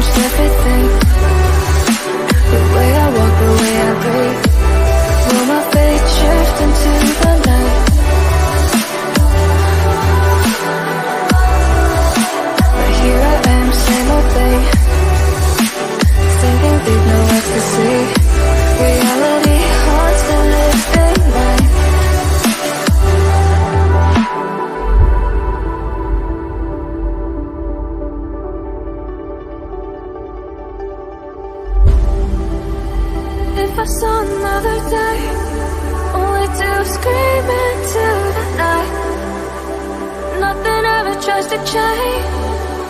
changed everything. The way I walk, the way I breathe. Will my fate shift into the night? But here I am, same old thing. Thinking deep, no ecstasy. Reality haunts the living mind. If I saw another day, only to scream into the night. Nothing ever tries to change,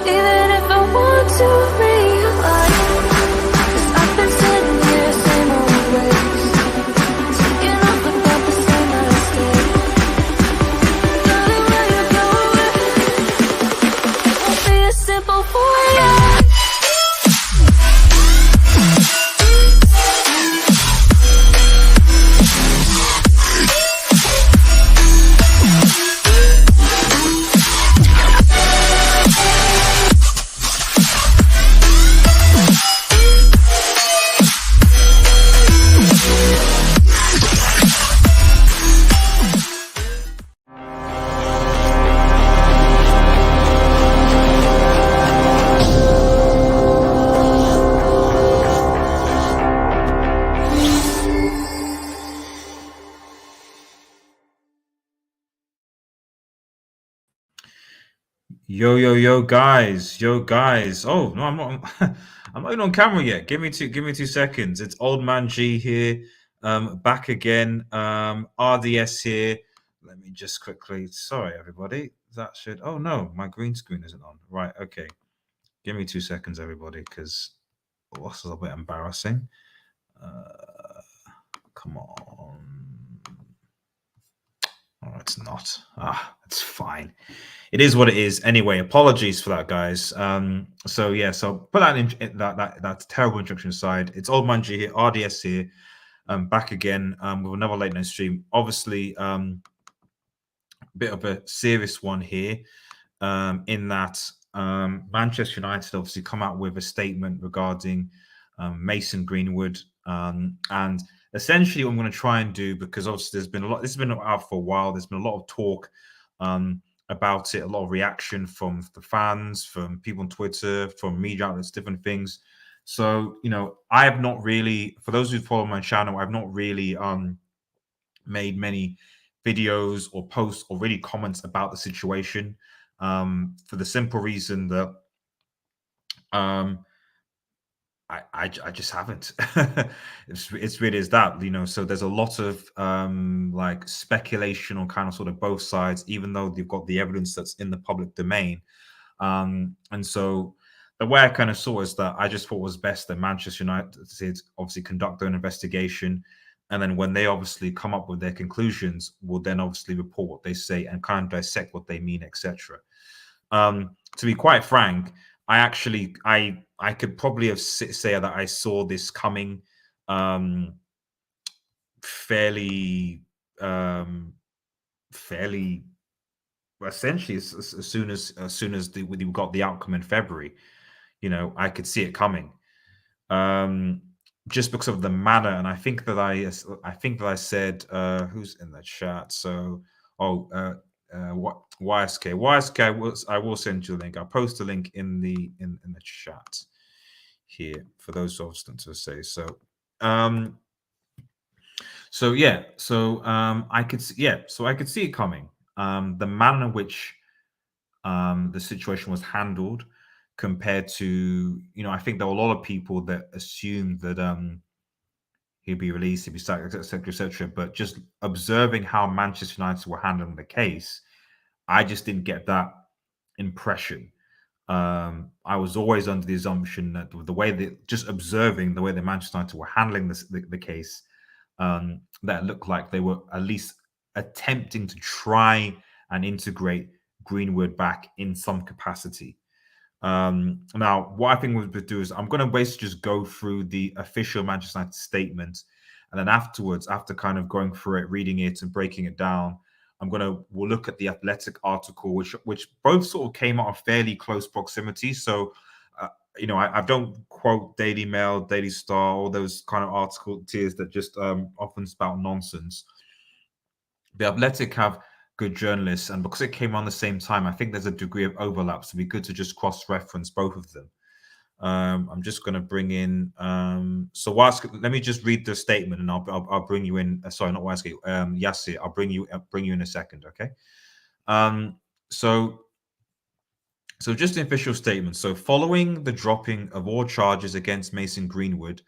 even if I want to realize. 'Cause I've been sitting here, same old ways, taking off without the same mistake. Darling, when you go away, it won't be as simple for you. Yo, guys. Oh no, I'm not. I'm not even on camera yet. Give me 2 seconds. It's Old Man G here, back again. RDS here. Let me just quickly. Sorry, everybody. That should. Oh no, my green screen isn't on. Right. Okay. Give me 2 seconds, everybody, because this is a bit embarrassing. Come on. Oh, it's not. It's fine. It is what it is. Anyway, apologies for that, guys. So put that in that terrible introduction aside. It's Old Man G here, RDS here, back again with another late night stream. Obviously, bit of a serious one here, in that Manchester United obviously come out with a statement regarding Mason Greenwood, and essentially what I'm going to try and do, because obviously there's been a lot. This has been out for a while. There's been a lot of talk about it, a lot of reaction from the fans, from people on Twitter, from media outlets, different things. So, I have not really, for those who follow my channel, I've not really made many videos or posts or really comments about the situation, for the simple reason that I just haven't. It's really is that, so there's a lot of like speculation on kind of sort of both sides, even though they've got the evidence that's in the public domain. And so the way I kind of saw is that I just thought it was best that Manchester United obviously conduct their own investigation, and then when they obviously come up with their conclusions, will then obviously report what they say and kind of dissect what they mean, etc. To be quite frank, I could probably have say that I saw this coming fairly essentially as soon as we got the outcome in February. I could see it coming, just because of the manner. And I think that I said, who's in the chat? So YSK, I will send you a link. I'll post a link in the chat here for those who want to say so. I could see it coming. The manner in which the situation was handled compared to, I think there were a lot of people that assumed that he'd be released, he'd be sacked, etc. But just observing how Manchester United were handling the case, I just didn't get that impression. I was always under the assumption that the way the Manchester United were handling the case, that looked like they were at least attempting to try and integrate Greenwood back in some capacity. Now, what I think we would do is I'm going to basically just go through the official Manchester United statement, and then afterwards, after kind of going through it, reading it and breaking it down, we'll look at the Athletic article, which both sort of came out of fairly close proximity. So I don't quote Daily Mail, Daily Star, all those kind of article tiers that just often spout nonsense. The Athletic have good journalists, and because it came on the same time, I think there's a degree of overlap. So it'd be good to just cross-reference both of them. I'm just going to bring in. So let me just read the statement, and I'll bring you in. Sorry, not Waske. Yasir, I'll bring you in a second. Okay. So just the official statement. So following the dropping of all charges against Mason Greenwood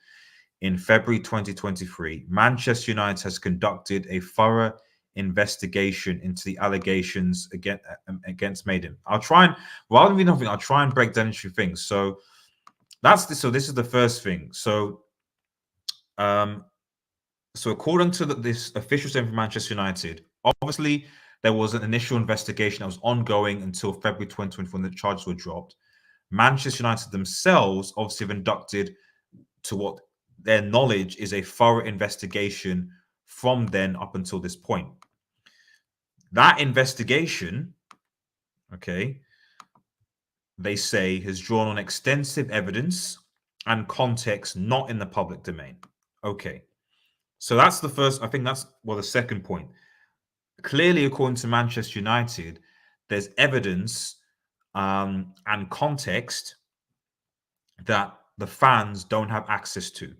in February 2023, Manchester United has conducted a thorough investigation into the allegations against Maiden. I'll try and, rather than nothing, I'll try and break down into things. So this is the first thing. So according to this official statement from Manchester United, obviously there was an initial investigation that was ongoing until February 2024 when the charges were dropped. Manchester United themselves obviously have conducted, to what their knowledge is, a thorough investigation from then up until this point. That investigation, okay, they say, has drawn on extensive evidence and context not in the public domain. Okay. So that's the first, I think that's, well, the second point. Clearly, according to Manchester United, there's evidence and context that the fans don't have access to.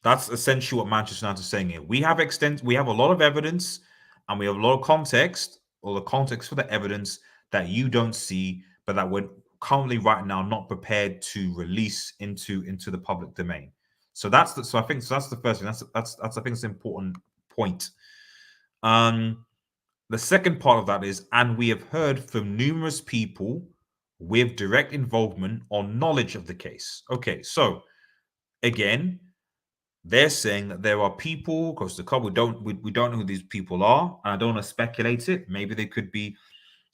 That's essentially what Manchester United is saying here. We have a lot of evidence and we have a lot of context, or the context for the evidence that you don't see, but that we're currently right now not prepared to release into the public domain. So I think that's the first thing. That's I think it's an important point. The second part of that is, and we have heard from numerous people with direct involvement or knowledge of the case. Okay, so again, they're saying that there are people across the club. We don't know who these people are, and I don't want to speculate it. Maybe they could be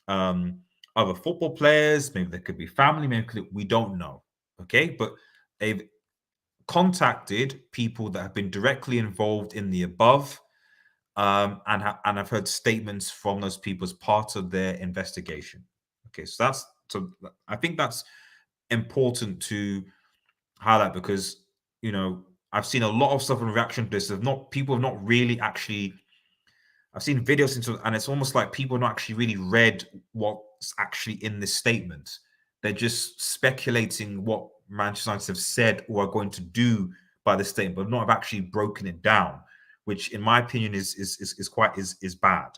other football players. Maybe they could be family. We don't know. Okay, but they've contacted people that have been directly involved in the above, and I've heard statements from those people as part of their investigation. Okay, so I think that's important to highlight, because I've seen a lot of stuff in reaction to this. People have not really actually. I've seen videos and it's almost like people have not actually really read what's actually in this statement. They're just speculating what Manchester United have said or are going to do by the statement, but not have actually broken it down, which, in my opinion, is bad.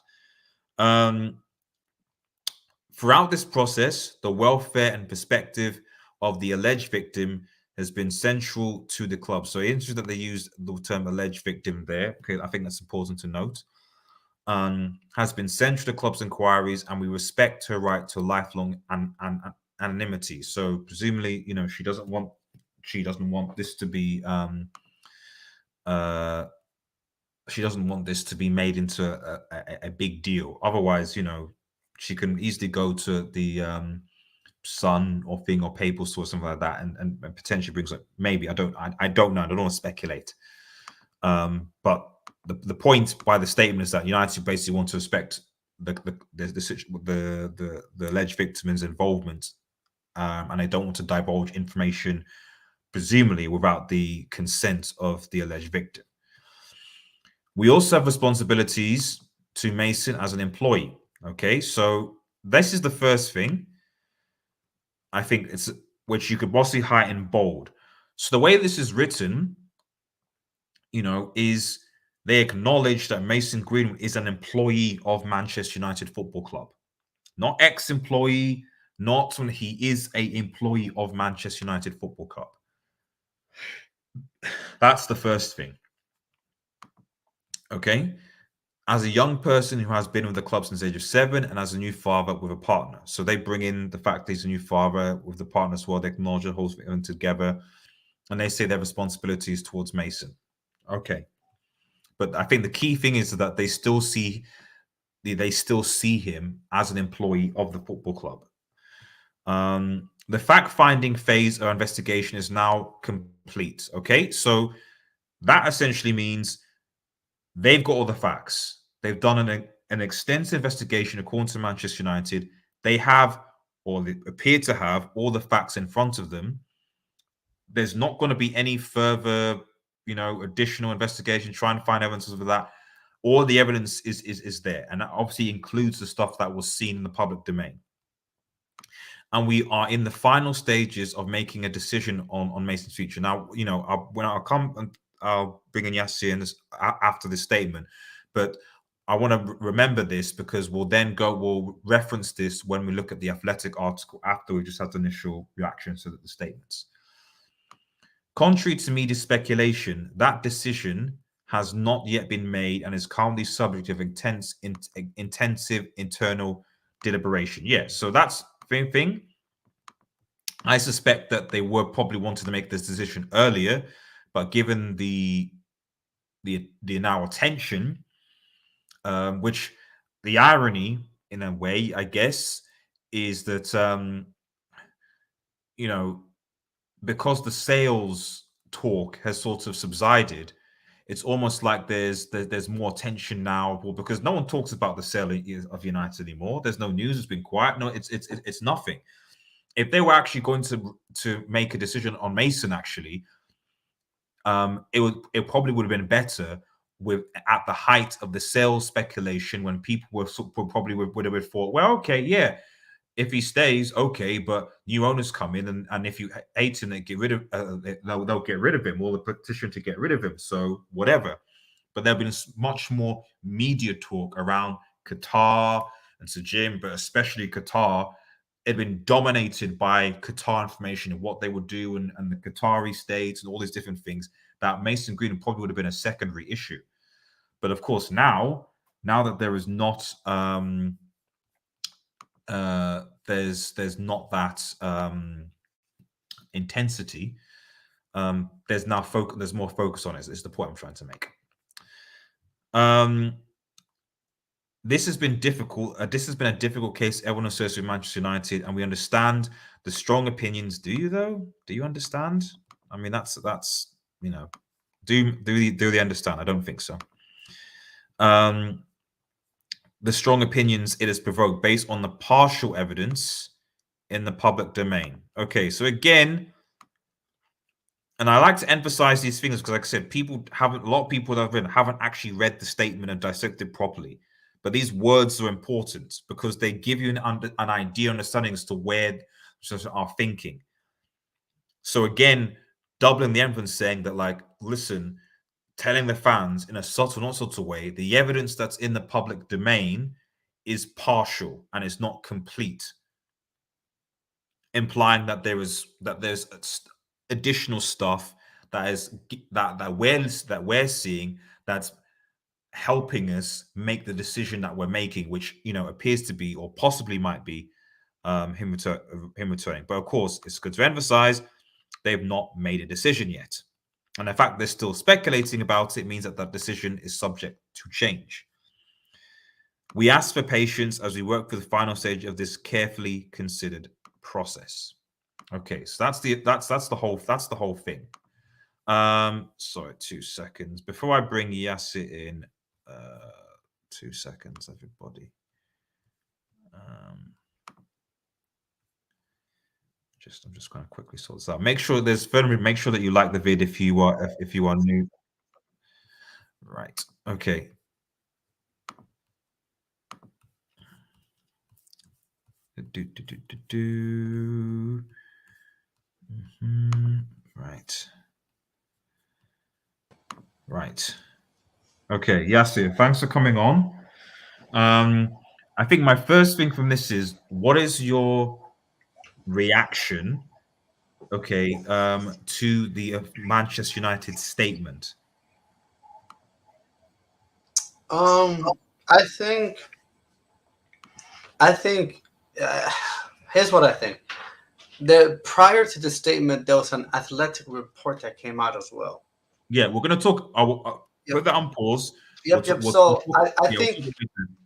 Throughout this process, the welfare and perspective of the alleged victim has been central to the club. So it's interesting that they used the term alleged victim there. Okay, I think that's important to note. Has been central to the club's inquiries, and we respect her right to lifelong anonymity. So presumably, she doesn't want this to be she doesn't want this to be made into a big deal. Otherwise, she can easily go to the Sun or Thing or Paper Store or something like that, and potentially brings up, maybe, I don't know. I don't want to speculate. But the point by the statement is that United basically want to respect the alleged victim's involvement, and they don't want to divulge information, presumably without the consent of the alleged victim. We also have responsibilities to Mason as an employee. Okay, so this is the first thing. I think it's which you could possibly highlight in bold. So the way this is written, is they acknowledge that Mason Greenwood is an employee of Manchester United Football Club, not ex-employee, not when he is an employee of Manchester United Football Club. That's the first thing. Okay. As a young person who has been with the club since the age of 7, and as a new father with a partner. So they bring in the fact that he's a new father with the partner as well. They acknowledge the whole thing together. And they say their responsibilities towards Mason. Okay. But I think the key thing is that they still see him as an employee of the football club. The fact-finding phase of investigation is now complete. Okay. So that essentially means they've got all the facts. They've done an extensive investigation according to Manchester United. They have or they appear to have all the facts in front of them, there's not going to be any further, additional investigation trying to find evidence of that. All the evidence is there, and that obviously includes the stuff that was seen in the public domain. And we are in the final stages of making a decision on Mason's future. Now, when I'll come and I'll bring in Yassi in after this statement, but I want to remember this because we'll reference this when we look at the Athletic article after we just had the initial reactions to the statements. Contrary to media speculation, that has not yet been made and is currently subject of intensive internal deliberation. Yes, so that's the thing. I suspect that they were probably wanted to make this decision earlier, but given the now attention, which the irony in a way, I guess, is that because the sales talk has sort of subsided, it's almost like there's more attention now, because no one talks about the sale of United anymore. There's no news. It's been quiet. No, it's nothing. If they were actually going to make a decision on Mason, actually, it probably would have been better at the height of the sales speculation, when people would have thought, well, okay, yeah, if he stays, okay, but new owners come in, and if you hate him, they get rid of they'll get rid of him, or the petition to get rid of him. So whatever. But there've been much more media talk around Qatar and Sajim, but especially Qatar. It had been dominated by Qatar information and what they would do, and the Qatari states and all these different things, that Mason Greenwood probably would have been a secondary issue. But of course, now that there is not there's not that intensity, there's more focus on it. Is the point I'm trying to make. This has been difficult. This has been a difficult case. Everyone associated with Manchester United, and we understand the strong opinions. Do you though? Do you understand? I mean, that's do they understand? I don't think so. The strong opinions it has provoked based on the partial evidence in the public domain. Okay, so again, and I like to emphasize these things because, like I said, a lot of people that haven't actually read the statement and dissected properly. But these words are important because they give you an idea, understanding as to where are thinking. So again, doubling the emphasis, saying that, like, listen, telling the fans in a subtle, not subtle way, the evidence that's in the public domain is partial and it's not complete, implying that there's additional stuff that we're seeing that's helping us make the decision that we're making, which appears to be, or possibly might be, him returning. But of course, it's good to emphasize they've not made a decision yet. And the fact they're still speculating about it means that that decision is subject to change. We ask for patience as we work through the final stage of this carefully considered process. Okay, so that's the whole thing. Sorry, 2 seconds before I bring Yasser in. 2 seconds, everybody. I'm just going to quickly sort this out. Make sure that you like the vid if you are new. Right. Okay. Right. Right. Okay, Yasir, thanks for coming on. I think my first thing from this is, what is your reaction, okay, to the Manchester United statement? I think here's what I think. Prior to the statement, there was an Athletic report that came out as well. Yeah, we're going to talk. I'll put that on pause. Yep. I think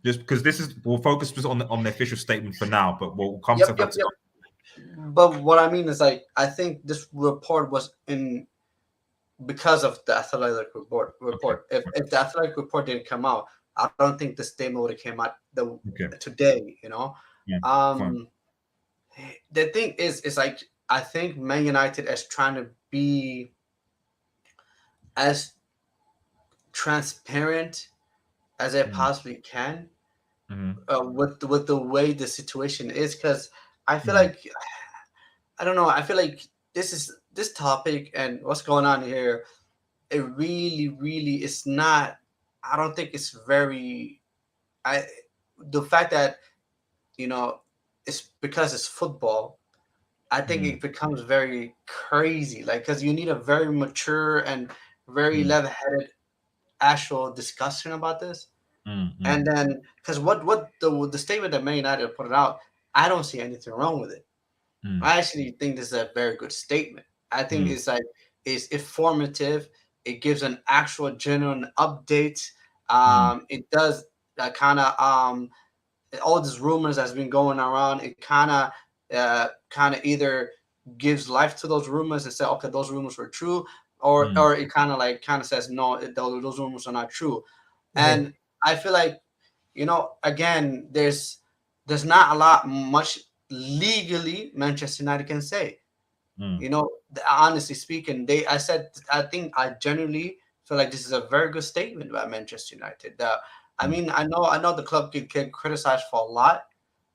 just because we'll focus just on the official statement for now, but we'll come to that. But what I mean is, like, I think this report was in because of the Athletic report. Okay. If the Athletic report didn't come out, I don't think the statement would have came out today. Yeah, The thing is like I think Man United is trying to be as transparent as they Mm, possibly can mm, with the way the situation is, because I feel mm, like I don't know. I feel like this topic and what's going on here. It really is not. I don't think it's very. I the fact that you know it's because it's football. I think mm, it becomes very crazy, like because you need a very mature and very mm, level-headed actual discussion about this. mm, And mm, then because what the statement that Man United put out, I don't see anything wrong with it. mm, I actually think this is a very good statement. I think mm, it's like it's informative. It gives an actual genuine update. mm, It does kind of all these rumors that's been going around. It kind of either gives life to those rumors and say, okay, those rumors were true, mm, or it kind of says no, those rumors are not true. mm, And I feel like again, there's not a lot much legally Manchester United can say. mm, Honestly speaking, I think I genuinely feel like this is a very good statement by Manchester United. I mm. mean, I know the club can get criticized for a lot,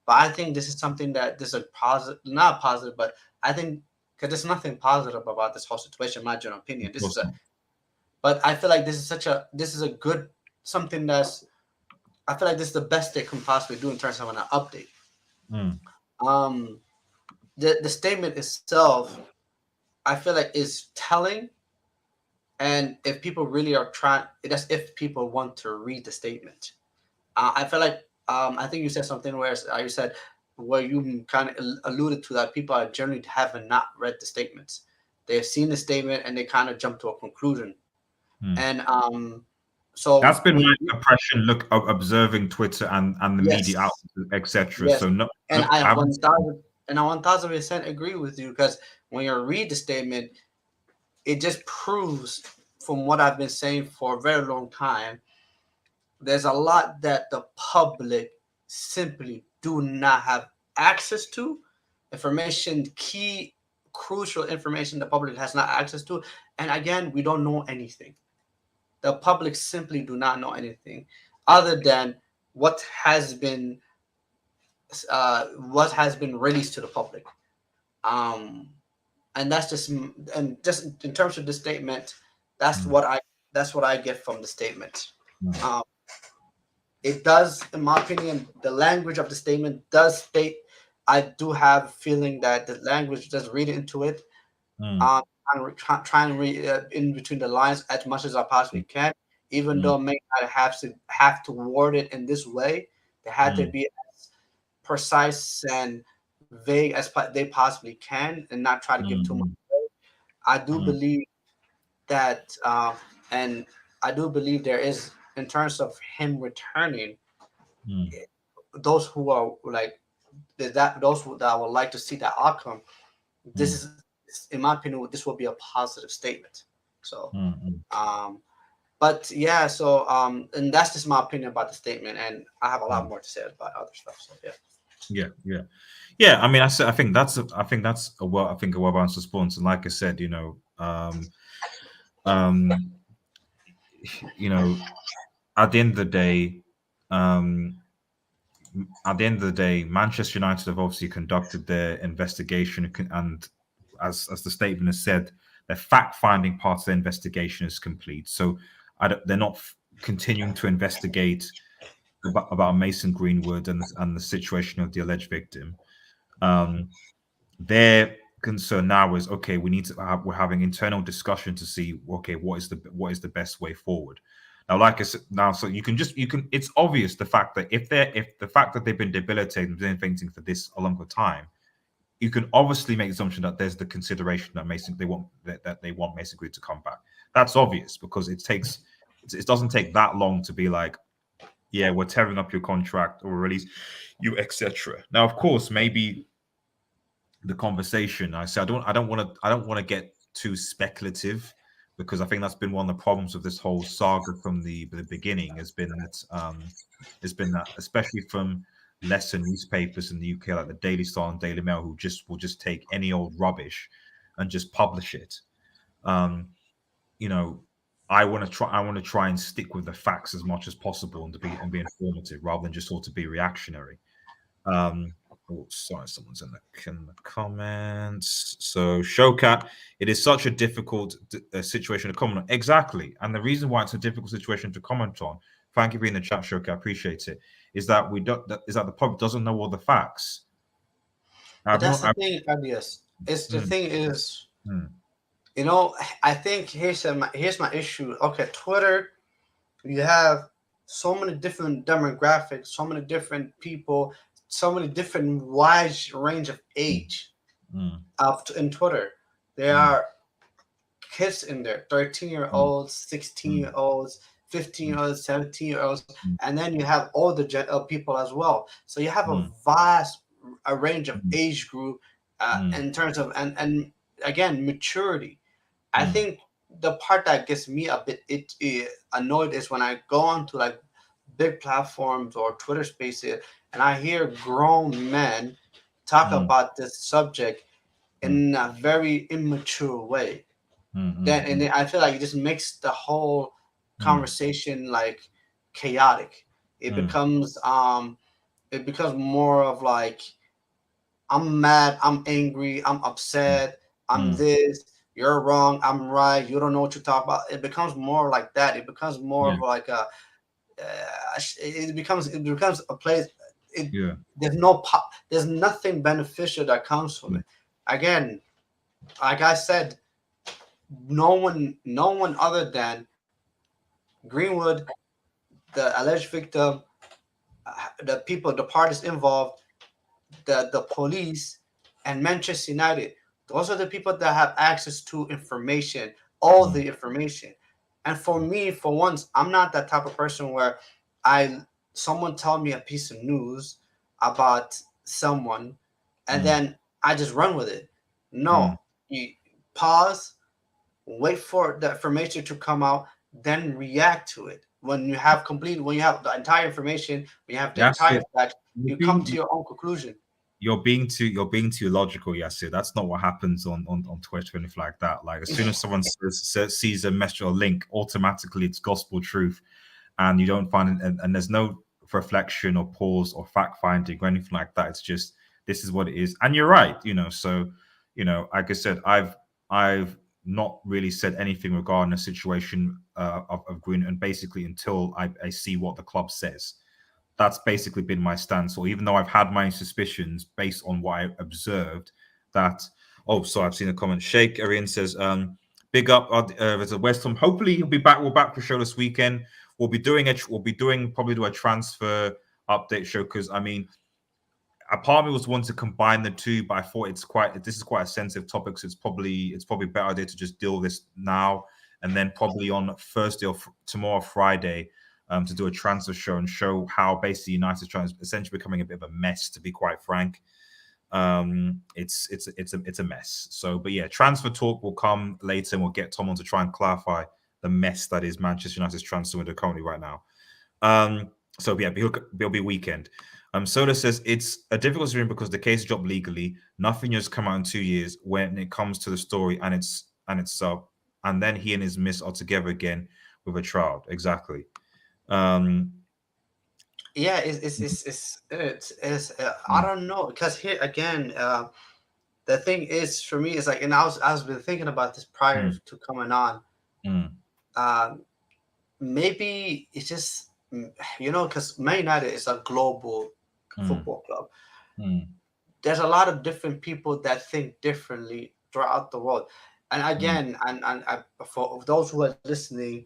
but I think this is something that this is a positive, not positive, but I think because there's nothing positive about this whole situation, in my general opinion. Of course not. But I feel like this is a good something that's. I feel like this is the best they can possibly do in terms of an update. Mm, Um, the statement itself, I feel like is telling, and if people really are trying, that's if people want to read the statement. I feel like I think you said something where you said where you kind of alluded to that people are generally have not read the statements. They have seen the statement and they kind of jump to a conclusion. mm. And so That's been when my you, impression. Look, observing Twitter and the media yes, outlets, etc. yes, So no, and no, I haven't. 1,000% agree with you, because when you read the statement, it just proves from what I've been saying for a very long time. There's a lot that the public simply do not have access to. Information, key, crucial information the public has not access to. And again, we don't know anything. The public simply do not know anything other than what has been released to the public. Um, and that's just in terms of the statement, that's Mm, what I that's what I get from the statement. mm, Um, it does, in my opinion, the language of the statement does state. I do have a feeling that the language does read into it. mm, Um, trying to read in between the lines as much as I possibly can, even mm, though may not have to word it in this way. They had to mm, be as precise and vague as they possibly can, and not try to give too much. mm, I do mm, believe that, and I do believe there is, in terms of him returning, mm, those who are like those that would like to see that outcome. This mm, is, in my opinion, this will be a positive statement. So, mm, mm, um, but yeah, so and that's just my opinion about the statement, and I have a lot mm. more to say about other stuff. So yeah. Yeah, yeah, yeah. I mean, I think that's a well, I think a well-balanced response. And like I said, um, you know, at the end of the day, um, Manchester United have obviously conducted their investigation, and as the statement has said, their fact-finding part of the investigation is complete. So they're not continuing to investigate about Mason Greenwood and the situation of the alleged victim. Um, their concern now is, okay, we're having internal discussion to see, okay, what is the best way forward. Now, like I said, so it's obvious the fact that if the fact that they've been debilitated and been fainting for this a longer time, you can obviously make the assumption that there's the consideration that they want Mason Greenwood to come back. That's obvious because it doesn't take that long to be like, yeah, we're tearing up your contract or release you, etc. Now, of course, maybe the conversation. I don't want to get too speculative because I think that's been one of the problems of this whole saga from the beginning has been that especially from lesser newspapers in the UK, like the Daily Star and Daily Mail, who will just take any old rubbish and just publish it. Um, you know, I want to try and stick with the facts as much as possible and be informative rather than just sort of be reactionary. Oh, sorry, someone's in the comments. So, Showcat, it is such a difficult situation to comment on. Exactly, and the reason why it's a difficult situation to comment on. Thank you for being in the chat, Showcat. I appreciate it. Is that the public doesn't know all the facts. But I've that's not. the thing, Fabius. It's the Mm, thing is, mm, you know, I think here's my issue. Okay, Twitter, you have so many different demographics, so many different people, so many different wide range of mm, age mm, in Twitter. There mm, are kids in there, 13-year mm, olds, 16-year-olds, 15-year-olds, 17-year-olds, mm, and then you have older people as well. So you have a mm, vast a range of mm, age group mm, in terms of and again maturity. I mm, think the part that gets me a bit annoyed is when I go onto like big platforms or Twitter Spaces and I hear grown men talk mm, about this subject mm, in a very immature way. mm, Then mm, I feel like it just makes the whole mm, conversation like chaotic. It mm, becomes more of like I'm mad, I'm angry, I'm mm, upset, I'm mm. this, you're wrong, I'm right, you don't know what you talk about. It becomes more like that. It becomes more Yeah, of like a it becomes a place. It yeah. there's nothing beneficial that comes from Mm, it. Again, like I said, no one other than Greenwood, the alleged victim, the people, the parties involved, the police, and Manchester United. Those are the people that have access to information, all mm, the information. And for me, for once, I'm not that type of person where I someone tell me a piece of news about someone and mm, then I just run with it. mm. No, you pause, wait for the information to come out, then react to it. When you have the entire information, when you have the That's entire it. facts, You're you come to being your own conclusion. you're being too logical, Yasir. That's not what happens on Twitter or anything like that. Like as soon as someone sees a message or link, automatically it's gospel truth, and you don't find it, and there's no reflection or pause or fact finding or anything like that. It's just this is what it is, and you're right. So like I said, I've not really said anything regarding the situation of Green, and basically until I see what the club says. That's basically been my stance. Or even though I've had my suspicions based on what I observed, that so I've seen a comment. Sheikh Arian says, "Big up, there's a West Ham. Hopefully he'll be back. We're back for show this weekend. We'll be doing probably do a transfer update show because I mean, a part of me was one to combine the two, but I thought this is quite a sensitive topic, so it's probably a better idea to just deal with this now and then probably on Thursday or tomorrow Friday to do a transfer show and show how basically United's trying to essentially becoming a bit of a mess, to be quite frank. It's a mess. So, but yeah, transfer talk will come later, and we'll get Tom on to try and clarify the mess that is Manchester United's transfer window currently right now. So yeah, it'll be weekend. Soda says it's a difficult situation because the case dropped legally. Nothing has come out in 2 years when it comes to the story and it's up, and then he and his miss are together again with a child. Exactly. Um, Yeah, I mm, don't know because here again, the thing is for me is like, and I was been thinking about this prior mm, to coming on. mm, Um, Maybe it's just because Man United is a global mm, football club. mm, There's a lot of different people that think differently throughout the world, and mm, again, for those who are listening,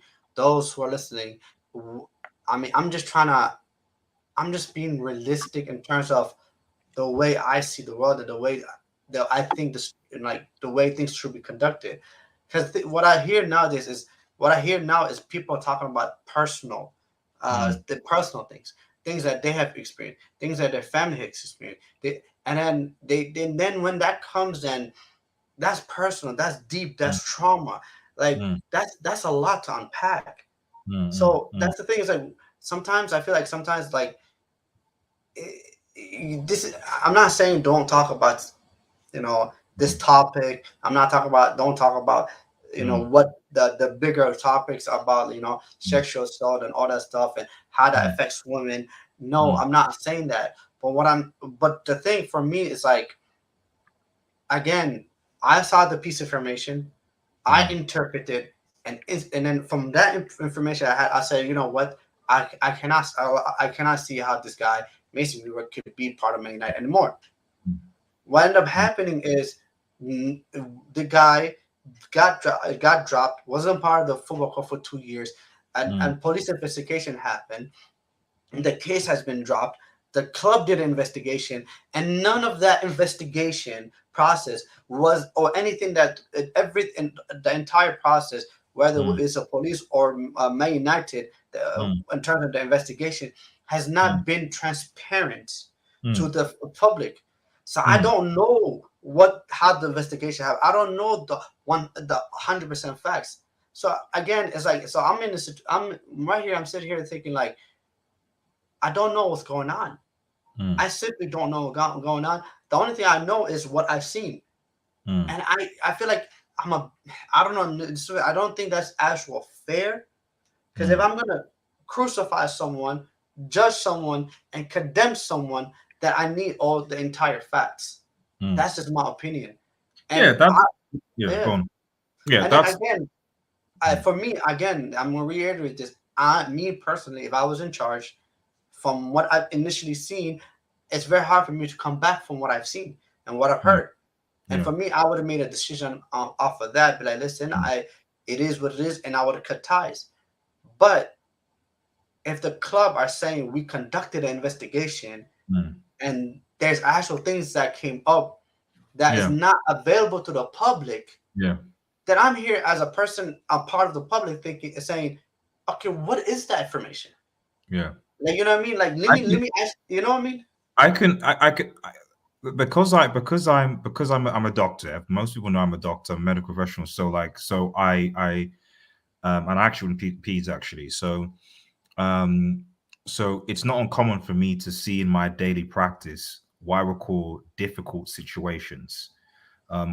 I mean, I'm just being realistic in terms of the way I see the world and the way that I think this like the way things should be conducted. Because what I hear now is people talking about mm, the personal things that they have experienced, things that their family has experienced. And then then when that comes in, that's personal, that's deep, mm, that's trauma. Like mm, that's a lot to unpack. mm, So mm, that's the thing is like sometimes I feel like sometimes like this is, I'm not saying don't talk about, this topic. I'm not talking about, don't talk about, what the bigger topics about, sexual assault and all that stuff and how that affects women. No, I'm not saying that. But the thing for me is like, again, I saw the piece of information, I interpreted, and then from that information I had, I said, you know what, I cannot see how this guy Mason Greenwood could be part of Man United anymore. What ended up happening is the guy got dropped, wasn't part of the football club for 2 years, and police investigation happened. And the case has been dropped. The club did an investigation, and none of that investigation process was, or anything that the entire process, whether it's a police or Man United, in terms of the investigation, has not been transparent to the public. So I don't know how the investigation happened. I don't know the 100% facts. So again, it's like, so I'm right here. I'm sitting here thinking like, I don't know what's going on. I simply don't know what's going on. The only thing I know is what I've seen, and I feel like I don't know. I don't think that's actual fair, because if I'm gonna crucify someone, judge someone, and condemn someone, that I need all the entire facts. That's just my opinion. And go on. And that's again, for me, again, I'm gonna reiterate this. Me personally, if I was in charge, from what I've initially seen, it's very hard for me to come back from what I've seen and what I've heard. And for me, I would have made a decision off of that. Be like, listen, it is what it is, and I would have cut ties. But if the club are saying we conducted an investigation and there's actual things that came up that is not available to the public, then I'm here as a person, a part of the public, saying, okay, what is that information? Like, you know what I mean? Like, let me ask, you know what I mean? I'm a doctor. Most people know I'm a doctor, I'm a medical professional. So I actually in peds actually. So it's not uncommon for me to see in my daily practice what I would call difficult situations,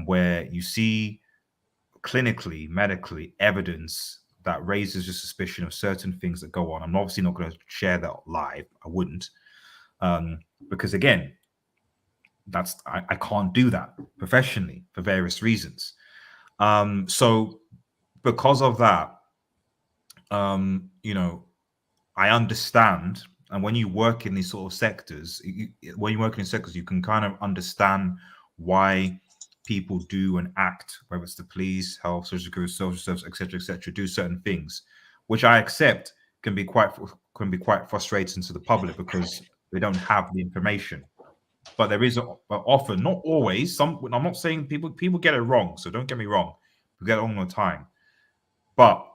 where you see clinically, medically evidence that raises a suspicion of certain things that go on. I'm obviously not going to share that live. I wouldn't, because again, I can't do that professionally for various reasons. So because of that, I understand. And when you work in these sort of sectors, you can kind of understand why people do and act, whether it's the police, health, social security, social service, etc., do certain things, which I accept can be quite frustrating to the public because they don't have the information. But there is often, not always. I'm not saying people get it wrong, so don't get me wrong. We get it wrong all the time. But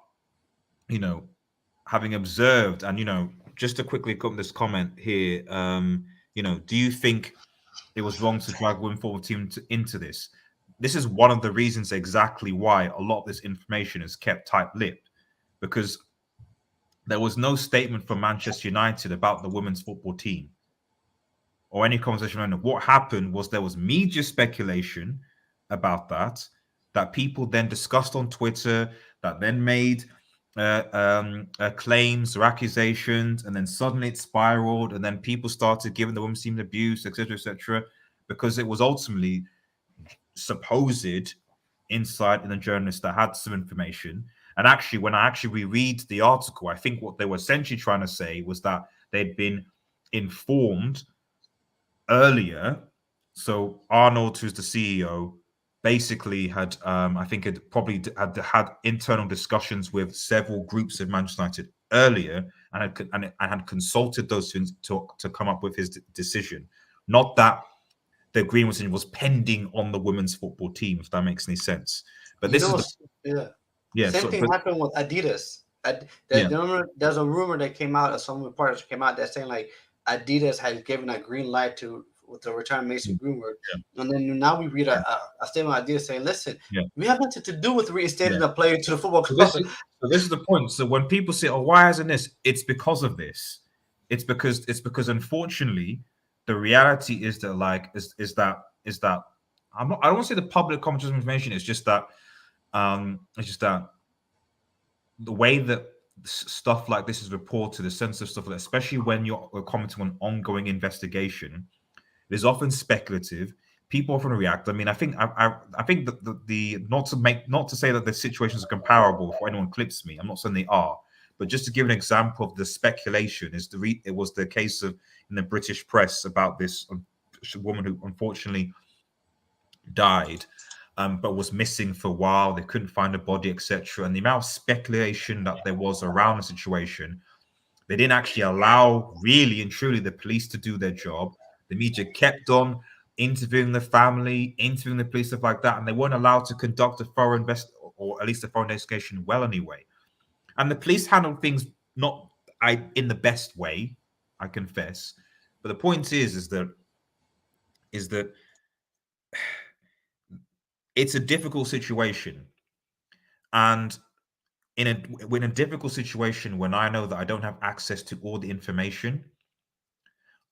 having observed, and just to quickly come this comment here, do you think it was wrong to drag women forward team into this? This is one of the reasons exactly why a lot of this information is kept tight-lipped, because there was no statement from Manchester United about the women's football team or any conversation around it. What happened was there was media speculation about that people then discussed on Twitter, that then made claims or accusations, and then suddenly it spiraled, and then people started giving the women's team abuse, etc., because it was ultimately supposed insight in the journalists that had some information. And actually, when I actually reread the article, I think what they were essentially trying to say was that they'd been informed earlier. So Arnold, who's the CEO, basically had, I think it probably had internal discussions with several groups of Manchester United earlier, and had consulted those things to come up with his decision. Not that the Greenwood decision was pending on the women's football team, if that makes any sense. But this is same thing happened with Adidas. There's a rumor that came out, or some reporters came out that saying like Adidas had given a green light to return Mason Greenwood, and then now we read a statement of Adidas saying, "Listen, we have nothing to do with reinstating a player to the football club." So this is the point. So when people say, "Oh, why hasn't this?" It's because of this. It's because unfortunately, the reality is that like is that I don't want to say the public confidence information. It's just that the way that stuff like this is reported, the sensitive stuff, like, especially when you're commenting on ongoing investigation, it is often speculative. People often react. I mean, I think that the not to say that the situations are comparable. If anyone clips me, I'm not saying they are, but just to give an example of the speculation it was the case of in the British press about this woman who unfortunately died, but was missing for a while. They couldn't find a body, etc. And the amount of speculation that there was around the situation, they didn't actually allow really and truly the police to do their job. The media kept on interviewing the family, interviewing the police, stuff like that, and they weren't allowed to conduct a thorough or at least a thorough investigation well anyway. And the police handled things not in the best way, I confess. But the point is that it's a difficult situation. And in a difficult situation, when I know that I don't have access to all the information,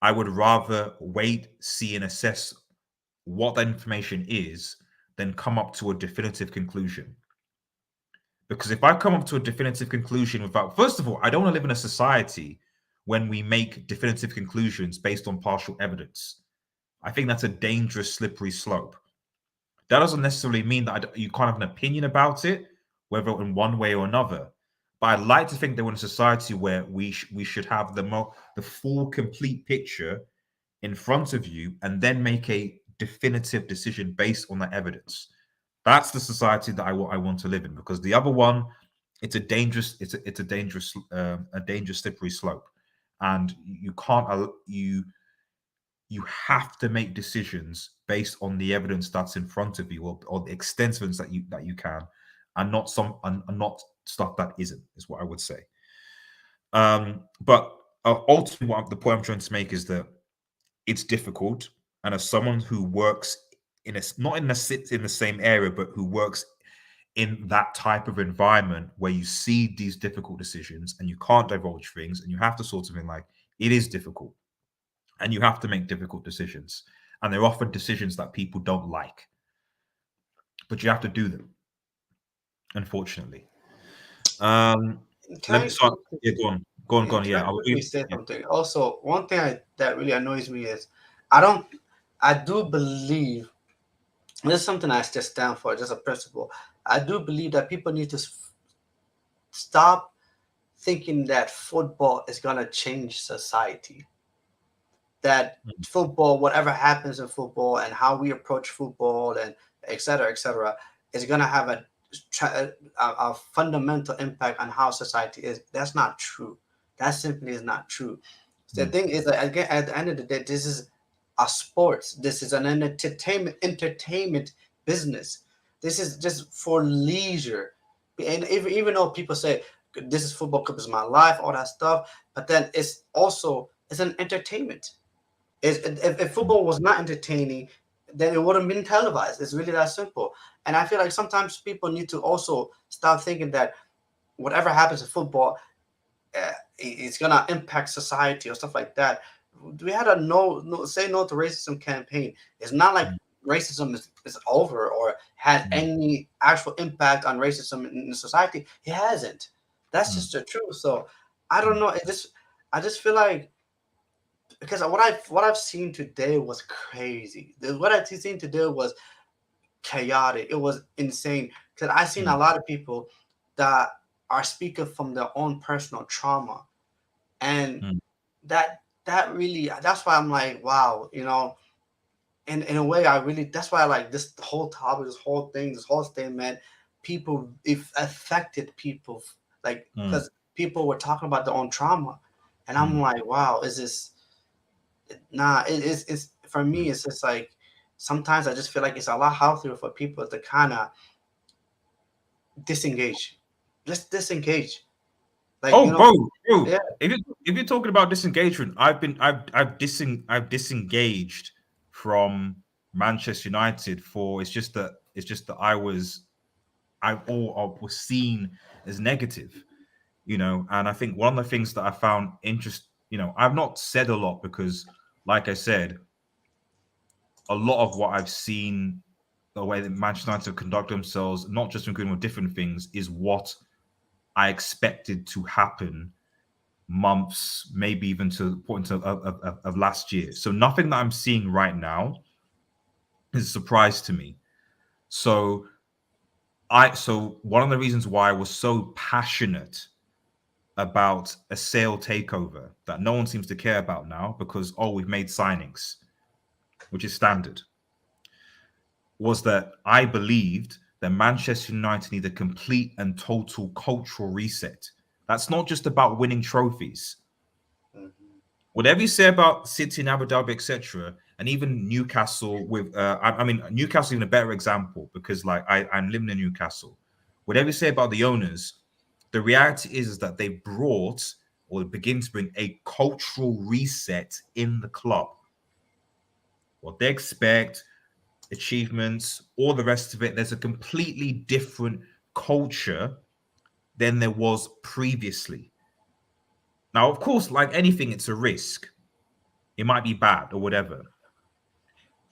I would rather wait, see, and assess what that information is than come up to a definitive conclusion. Because if I come up to a definitive conclusion without, first of all, I don't want to live in a society when we make definitive conclusions based on partial evidence. I think that's a dangerous, slippery slope. That doesn't necessarily mean that you can't have an opinion about it, whether in one way or another. But I'd like to think that we're in a society where we should have the full, complete picture in front of you, and then make a definitive decision based on that evidence. That's the society that I want to live in. Because the other one, it's a dangerous slippery slope, and you can't you have to make decisions based on the evidence that's in front of you, or the extent of evidence that you can, and not stuff that isn't, is what I would say. But ultimately, the point I'm trying to make is that it's difficult, and as someone who works not in the same area, but who works in that type of environment where you see these difficult decisions and you can't divulge things, and you have to sort of in like, it is difficult. And you have to make difficult decisions. And they're often decisions that people don't like. But you have to do them, unfortunately. Let me start. Yeah, go on. Yeah, quickly say something. Also, one thing that really annoys me is I do believe, this is something I just stand for, just a principle. I do believe that people need to stop thinking that football is going to change society. That football, whatever happens in football and how we approach football and et cetera, is going to have a fundamental impact on how society is. That's not true. That simply is not true. The thing is that, again, at the end of the day, this is a sports. This is an entertainment business. This is just for leisure. And even though people say this is football because it's my life, all that stuff, but then it's an entertainment. If football was not entertaining, then it wouldn't have been televised. It's really that simple. And I feel like sometimes people need to also stop thinking that whatever happens in football, it's gonna impact society or stuff like that. We had a say no to racism campaign. It's not like racism is over or had any actual impact on racism in society. It hasn't. That's just the truth. So I don't know. I just feel like, because what I've seen today was crazy. What I've seen today was chaotic. It was insane. Because I've seen a lot of people that are speaking from their own personal trauma, and that really, that's why I'm like, wow, in a way, that's why I like this whole topic, this whole thing, this whole statement. People, it affected people, like, because people were talking about their own trauma, and I'm like, wow, is this? Nah, it's for me. It's just like sometimes I just feel like it's a lot healthier for people to kind of disengage, just disengage. Like, bro. Yeah. If you're talking about disengagement, I've disengaged from Manchester United for it's just that I was seen as negative, and I think one of the things that I found interesting, I've not said a lot because like I said, a lot of what I've seen, the way that Manchester United conduct themselves, not just in Greenwood, different things, is what I expected to happen months, maybe even to the point of last year. So nothing that I'm seeing right now is a surprise to me. So so one of the reasons why I was so passionate about a sale takeover that no one seems to care about now because we've made signings, which is standard, was that I believed that Manchester United need a complete and total cultural reset. That's not just about winning trophies. Mhm. Whatever you say about City and Abu Dhabi, etc., and even Newcastle with, I mean, Newcastle is even a better example because, like, I'm living in Newcastle. Whatever you say about the owners, the reality is that they brought or begin to bring a cultural reset in the club. What they expect, achievements, all the rest of it. There's a completely different culture than there was previously. Now, of course, like anything, it's a risk. It might be bad or whatever.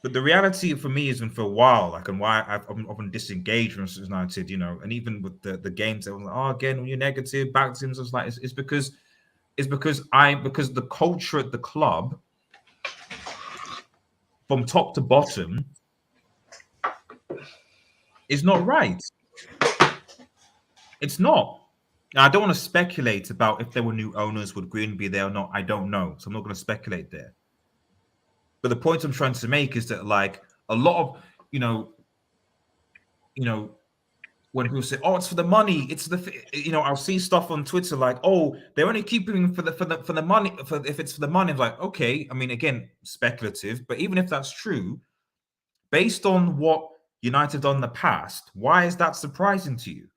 But the reality for me is, and for a while, like, and why I've been disengaged from United, and even with the games, that was like, again, when you're negative, back to him, so it's like, it's because because the culture at the club, from top to bottom, is not right. It's not. Now, I don't want to speculate about if there were new owners, would Green be there or not. I don't know, so I'm not going to speculate there. But the point I'm trying to make is that, like, a lot of you know, you know, when people say, "Oh, it's for the money," I'll see stuff on Twitter like, "Oh, they're only keeping for the money. For if it's for the money," I'm like, okay. I mean, again, speculative, but even if that's true, based on what United have done in the past, why is that surprising to you?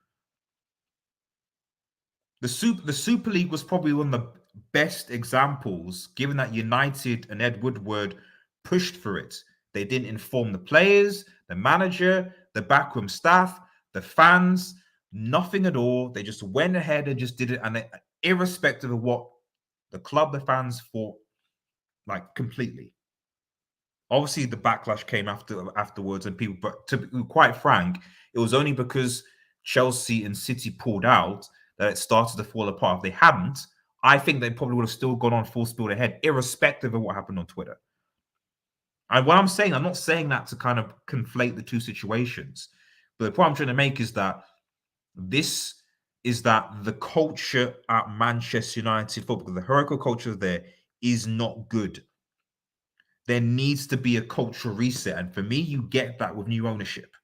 The Super League was probably one of the best examples, given that United and Ed Woodward pushed for it. They didn't inform the players, the manager, the backroom staff, the fans, nothing at all. They just went ahead and just did it, and irrespective of what the club, the fans thought, like, completely. Obviously, the backlash came afterwards, and people. But to be quite frank, it was only because Chelsea and City pulled out that it started to fall apart. If they hadn't, I think they probably would have still gone on full speed ahead, irrespective of what happened on Twitter. And what I'm saying, I'm not saying that to kind of conflate the two situations, but the point I'm trying to make is that this is that the culture at Manchester United football, the heroic culture there, is not good. There needs to be a cultural reset. And for me, you get that with new ownership.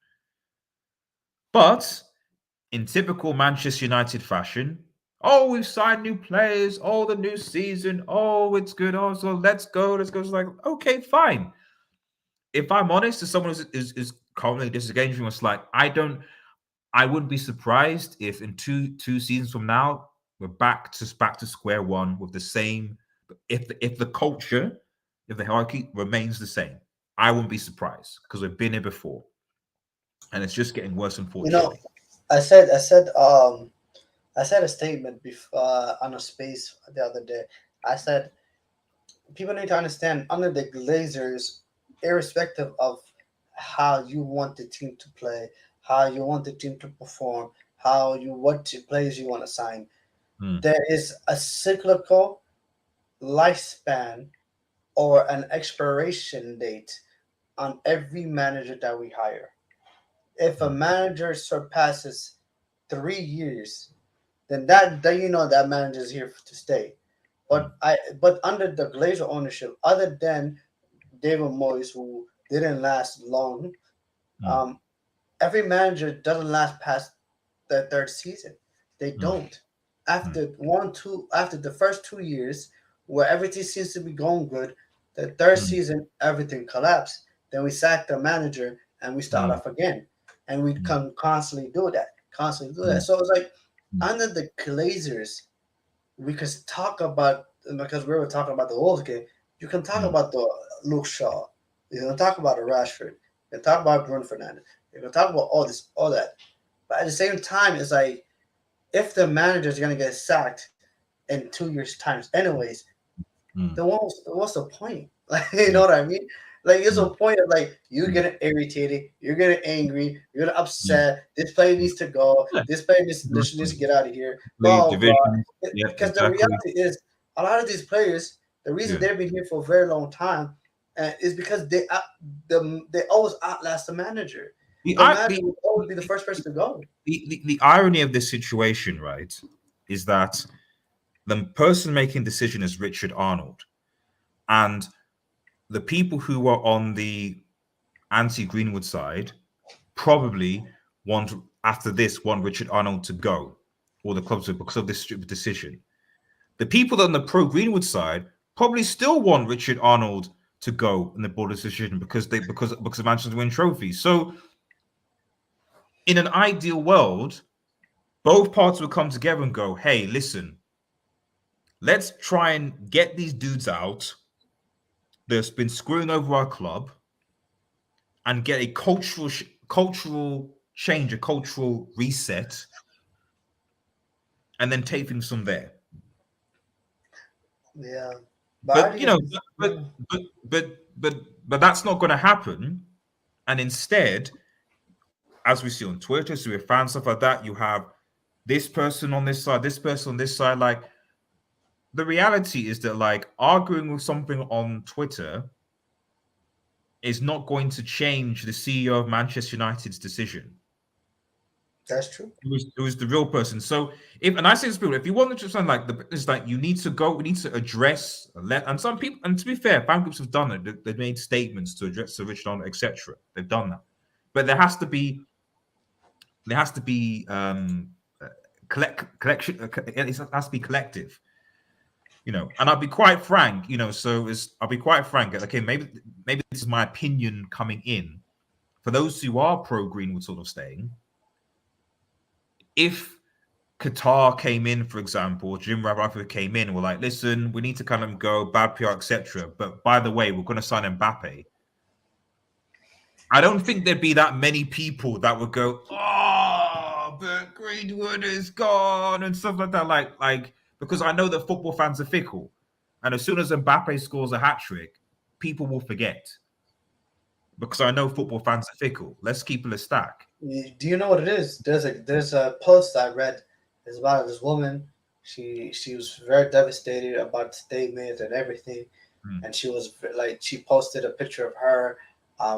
But in typical Manchester United fashion, we've signed new players. The new season. It's good. So let's go. Let's go. It's like, okay, fine. If I'm honest, as someone is currently disengaging, it's like, I wouldn't be surprised if in two seasons from now we're back to square one with the same. If the culture, if the hierarchy remains the same, I wouldn't be surprised because we've been here before, and it's just getting worse, You know, unfortunately. I said a statement before on a space the other day. I said people need to understand under the Glazers, irrespective of how you want the team to play, how you want the team to perform, players you want to sign, Mm, there is a cyclical lifespan or an expiration date on every manager that we hire. If a mm, manager surpasses 3 years, then you know that manager is here to stay. mm, But under the Glazer ownership, other than David Moyes, who didn't last long, mm, um, every manager doesn't last past the third season. They mm, don't. mm, After the first 2 years, where everything seems to be going good, the third mm, season everything collapsed. Then we sack the manager and we start mm, off again, and we mm, can constantly do that, constantly do that. mm, So it's like mm, under the Glazers, we could talk about because we were talking about the Wolves game. You can talk mm, about the Luke Shaw. You can talk about the Rashford. You can talk about Bruno Fernandes. You can talk about all that. But at the same time, it's like if the manager is gonna get sacked in 2 years' times, anyways, mm, then what's the point? Like, you know what I mean? Like, it's a Mm. point of like you Mm. getting irritated, you're getting angry, you're getting Mm. upset. This player needs to go. Yeah, This player needs to exactly. get out of here. League Blah blah. divisions. Yeah, Because the exactly. reality is, a lot of these players, the reason Yeah. they've been here for a very long time, is because they always outlast the manager. The, The I- manager the, will always be the first person to go. the irony of this situation, right, is that the person making decision is Richard Arnold, and the people who are on the anti-Greenwood side probably want after this want Richard Arnold to go, or the clubs because of this stupid decision. The people on the pro-Greenwood side probably still want Richard Arnold to go in the board decision because of Manchester win trophies. So, in an ideal world, both parties would come together and go, "Hey, listen, let's try and get these dudes out that's been screwing over our club, and get a cultural change, a cultural reset, and then take things from there." Yeah, but I But think it's but that's not going to happen. And instead, as we see on Twitter, so with fans stuff like that, you have this person on this side, this person on this side. Like the reality is that like arguing with something on Twitter is not going to change the CEO of Manchester United's decision. that's true. It was the real person. So if and I say this people, if you want to just sound like it's like you need to go, we need to address and some people, and to be fair, fan groups have done it. They've made statements to address the Richard Arnold, etc. They've done that. But there has to be collection. It has to be collective, And I'll be quite frank, I'll be quite frank. Okay, maybe this is my opinion coming in. For those who are pro Greenwood, sort of staying, if Qatar came in, for example, Jim Ratcliffe came in, and we're like, listen, we need to kind of go bad PR, etc. But by the way, we're going to sign Mbappe. I don't think there'd be that many people that would go, oh, but Greenwood is gone and stuff like that. Like because I know that football fans are fickle, and as soon as Mbappe scores a hat trick, people will forget. Because I know football fans are fickle. Let's keep it a stack. Do you know what it is? There's a post I read. It's about this woman. She was very devastated about the statement and everything, Mm. and she was like she posted a picture of her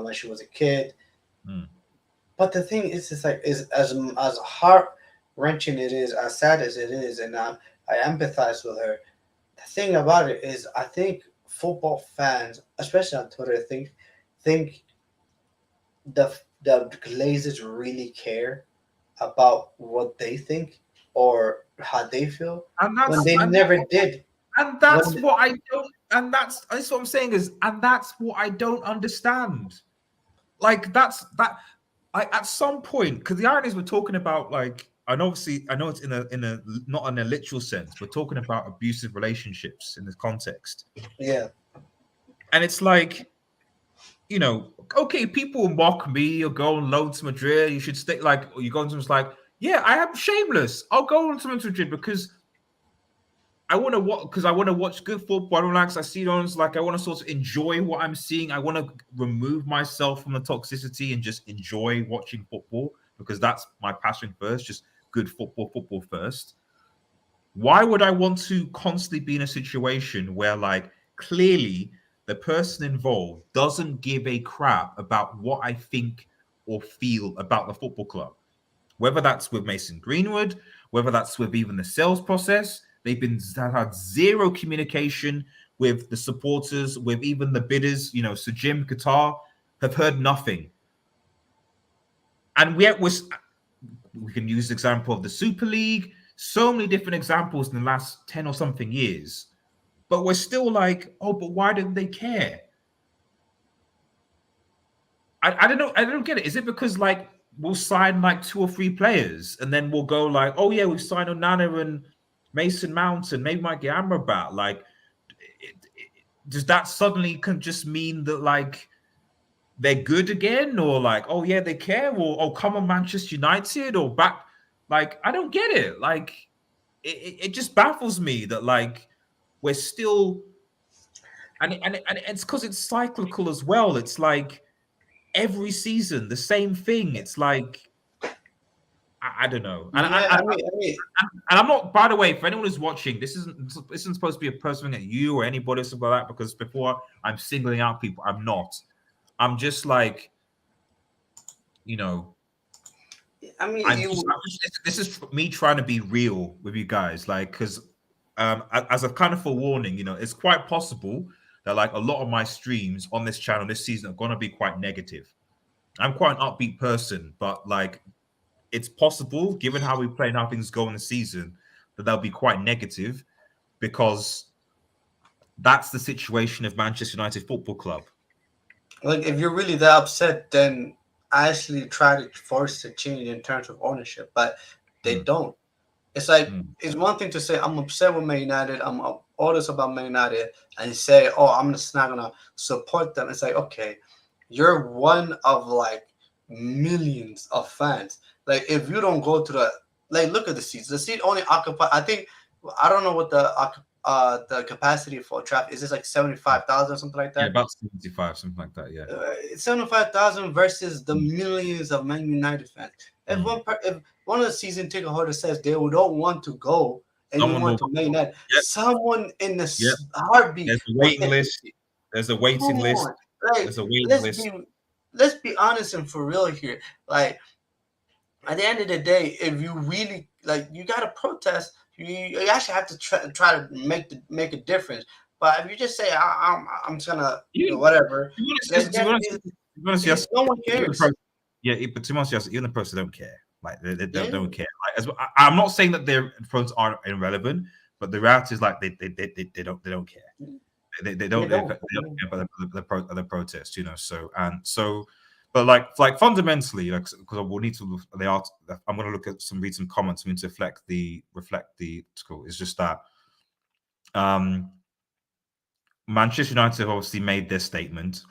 when she was a kid. Mm. But the thing is like is as heart wrenching it is, as sad as it is, and I empathize with her. The thing about it is, I think football fans, especially on Twitter, think the Glazers really care about what they think or how they feel And when that's they and never did. And that's When what I don't, and that's what I'm saying is, and that's what I don't understand. Like that's that. At some point, because the irony is we're talking about like, and obviously I know it's in a not in a literal sense. We're talking about abusive relationships in this context, yeah, and it's like, okay, people mock me or go on loan to Madrid. You should stay like, or you go into it's like, yeah, I am shameless. I'll go on to Madrid because I want to watch good football. I don't like I see it on. It's like I want to sort of enjoy what I'm seeing. I want to remove myself from the toxicity and just enjoy watching football because that's my passion first. Just good football first. Why would I want to constantly be in a situation where, like, clearly the person involved doesn't give a crap about what I think or feel about the football club? Whether that's with Mason Greenwood, whether that's with even the sales process, they've had zero communication with the supporters, with even the bidders. So Jim Qatar have heard nothing. And yet we can use the example of the Super League, so many different examples in the last 10 or something years. But we're still like, oh, but why don't they care? I don't know. I don't get it. Is it because like we'll sign like 2 or 3 players and then we'll go like, oh yeah, we've signed Onana and Mason Mount and maybe might get Amrabat. Like, does that suddenly can just mean that like they're good again, or like, oh yeah, they care, or oh come on Manchester United or back? Like, I don't get it. Like, it just baffles me that like we're still. and it's because it's cyclical as well. It's like every season the same thing. It's like I don't know, Yeah, I mean, and I'm not. By the way, for anyone who's watching, this isn't supposed to be a person at you or anybody or something like that. Because before I'm singling out people, I'm not. I'm just like, you know, I mean, you. this is me trying to be real with you guys, like, because as a kind of forewarning, it's quite possible that like a lot of my streams on this channel this season are going to be quite negative. I'm quite an upbeat person, but like it's possible, given how we play and how things go in the season, that they'll be quite negative because that's the situation of Manchester United Football Club. Like, if you're really that upset, then I actually try to force a change in terms of ownership, but they don't. It's like, it's one thing to say, I'm upset with Man United, I'm all this about Man United, and say, oh, I'm just not going to support them. It's like, okay, you're one of like millions of fans. Like, if you don't go to like, look at the seats. The seat only occupy, I don't know what the capacity for traffic is. This like 75,000 or something like Yeah, that? about 75, something like that. Yeah. 75,000 versus the millions of Man United fans. If one of the season ticket holders says they don't want to go and you want to Man United, someone in the heartbeat. There's a waiting list. There's a waiting list. Like, There's a waiting list. Let's be honest and for real here. Like, at the end of the day, if you really like, you gotta protest. You actually have to try to make a difference. But if you just say I'm just gonna whatever, no one cares. Yeah, but to be honest, even the pros don't care. Like they don't care. Like, I'm not saying that their pros are irrelevant, but the reality is like they don't care. They don't care about the protest, So but like fundamentally, like, because we'll need to I'm going to read some comments. I mean, to reflect the school. It's just that Manchester United obviously made their statement.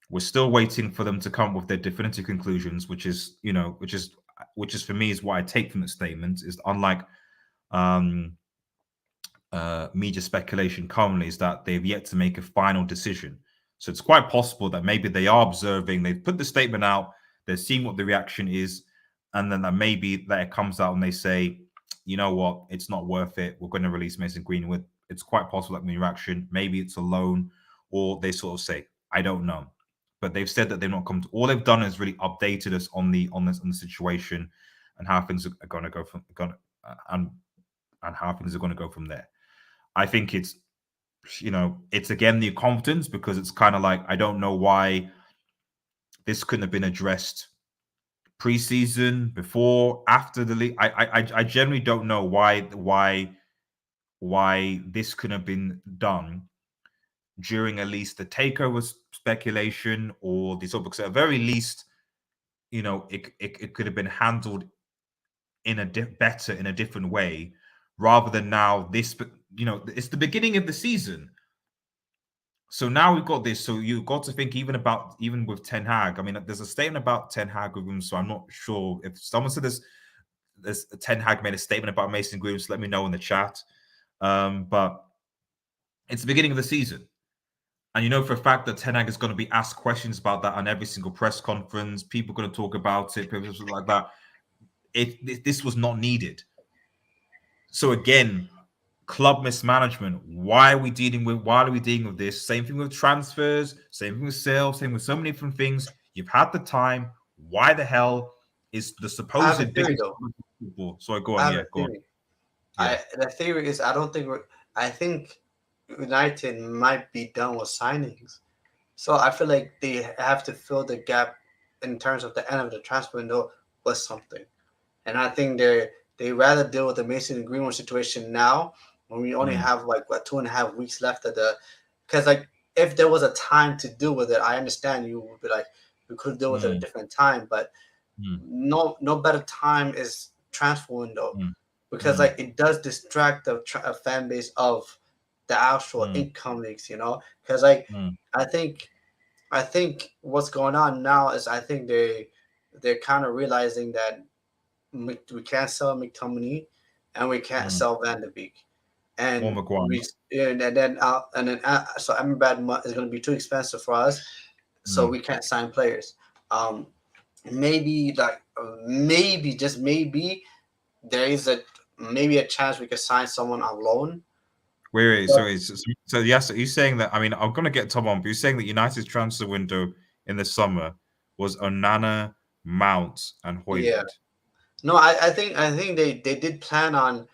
We're still waiting for them to come with their definitive conclusions, which is for me is what I take from the statement. Is unlike media speculation currently, is that they've yet to make a final decision. So it's quite possible that maybe they are observing, they've put the statement out, they're seeing what the reaction is, and then that maybe that it comes out and they say, you know what, it's not worth it, we're going to release Mason Greenwood. It's quite possible that the reaction, maybe it's a loan, or they sort of say, I don't know. But they've said that they've not come to, all they've done is really updated us on the situation and how things are going to go and how things are going to go from there. I think it's again the confidence, because it's kind of like, I don't know why this couldn't have been addressed pre-season, before, after the league. I generally don't know why this couldn't have been done during at least the takeover speculation, or the sort, because at the very least, it could have been handled in a different way, rather than now this. It's the beginning of the season. So now we've got this. So you've got to think even with Ten Hag. I mean, there's a statement about Ten Hag with him, so I'm not sure if someone said there's Ten Hag made a statement about Mason Greenwood. So let me know in the chat. But it's the beginning of the season, and for a fact that Ten Hag is going to be asked questions about that on every single press conference. People are going to talk about it, people like that. This was not needed. So again, club mismanagement. Why are we dealing with this? Same thing with transfers, same thing with sales, same with so many different things. You've had the time. Why the hell is the supposed big football? So go on, go on. The theory is, I think United might be done with signings. So I feel like they have to fill the gap in terms of the end of the transfer window with something. And I think they rather deal with the Mason and Greenwood situation now, when we only have 2.5 weeks left because like, if there was a time to deal with it, I understand you would be like, we could deal with it at a different time, but no better time is transfer window, because like, it does distract the fan base of the actual income leaks, because like, I think what's going on now is, I think they're kind of realizing that we can't sell McTominay and we can't sell Van de Beek. More and Maguire. so Amrabat is going to be too expensive for us, so we can't sign players. Maybe maybe just maybe there is maybe a chance we could sign someone on loan. Wait, sorry. So yes, you're saying that? I mean, I'm gonna get Tom on, but you're saying that United's transfer window in the summer was Onana, Mount, and Højlund. Yeah. No, I think they did plan on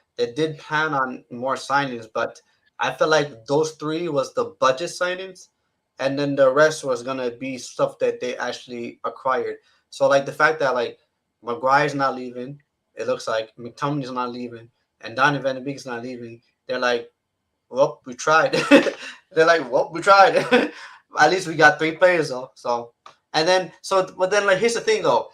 more signings, but I feel like those three was the budget signings, and then the rest was gonna be stuff that they actually acquired. So like the fact that like Maguire's not leaving, it looks like McTominay's not leaving, and Donny Van de Beek is not leaving. They're like, well, we tried. They're like, well, we tried. At least we got 3 players though. So but then like here's the thing though.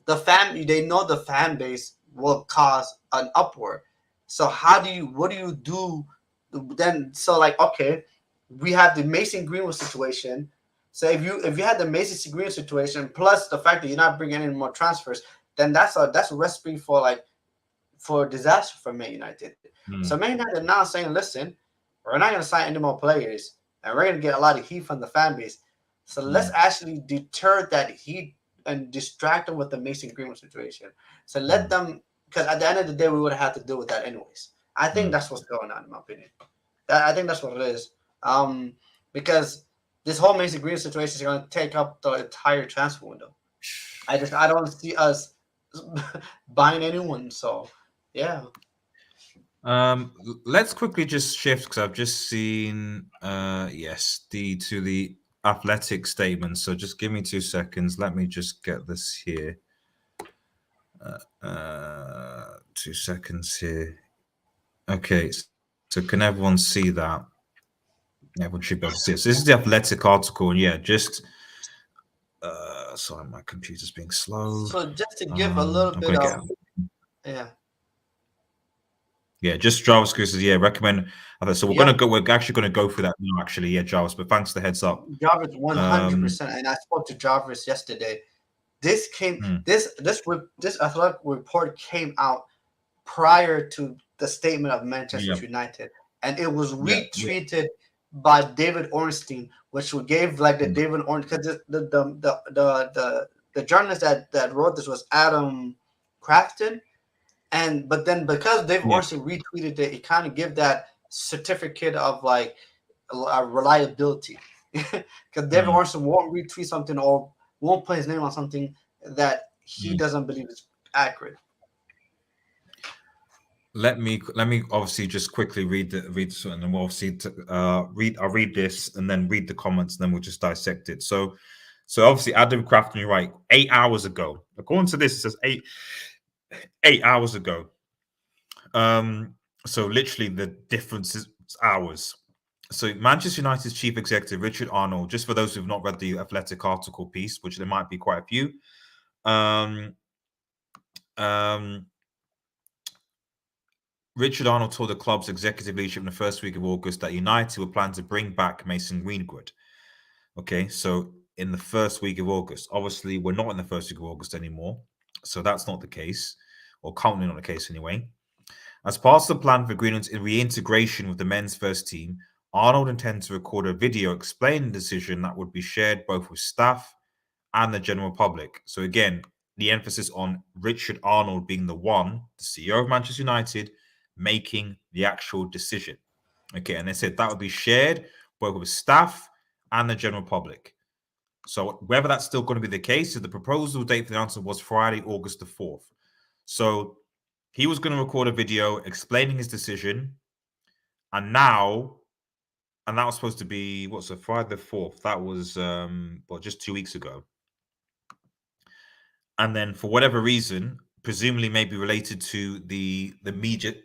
They know the fan base will cause an uproar. So what do you do then? So like, okay, we have the Mason Greenwood situation. So if you had the Mason Greenwood situation plus the fact that you're not bringing in more transfers, then that's a recipe for disaster for Man United. So Man United now saying, listen, we're not going to sign any more players, and we're going to get a lot of heat from the fan base. So let's actually deter that heat and distract them with the Mason Greenwood situation. So let them, because at the end of the day, we would have had to deal with that anyways. I think that's what's going on, in my opinion. I think that's what it is. Because this whole Mason Greenwood situation is going to take up the entire transfer window. I don't see us buying anyone. So, yeah. Let's quickly just shift because I've just seen to the Athletic statement. So just give me 2 seconds. Let me just get this here. 2 seconds here. Okay, so can everyone see that? Everyone should be able to see it. So this is the Athletic article, and yeah, just sorry, my computer's being slow. So just to give a little bit of Yeah, just JavaScript says, recommend. So we're actually going to go through that now, actually. Yeah, Jarvis, but thanks for the heads up. Jarvis 100%. And I spoke to Jarvis yesterday. This athletic report came out prior to the statement of Manchester United. And it was retweeted by David Ornstein, which gave like the David Ornstein, because the journalist that wrote this was Adam Crafton. But then because David Ornstein retweeted it, it kind of give that certificate of like reliability. Because David Ornstein won't retweet something or won't put his name on something that he doesn't believe is accurate. Let me obviously just quickly read this, and then we'll obviously I'll read this and then read the comments, and then we'll just dissect it. So obviously Adam Crafton, you're right. 8 hours ago, according to this, it says 8 hours ago. So literally the difference is hours. So Manchester United's chief executive Richard Arnold, just for those who've not read the Athletic article piece, which there might be quite a few, Richard Arnold told the club's executive leadership in the first week of August that United were planning to bring back Mason Greenwood. Okay, so in the first week of August, obviously we're not in the first week of August anymore, so that's not the case, or currently not the case anyway. As part of the plan for Greenwood's reintegration with the men's first team, Arnold intends to record a video explaining the decision that would be shared both with staff and the general public. So again, the emphasis on Richard Arnold being the CEO of Manchester United, making the actual decision. Okay, and they said that would be shared both with staff and the general public. So whether that's still going to be the case, so the proposal date for the announcement was Friday, August the 4th. So he was going to record a video explaining his decision, and that was supposed to be Friday the 4th. That was just 2 weeks ago. And then for whatever reason, presumably maybe related to the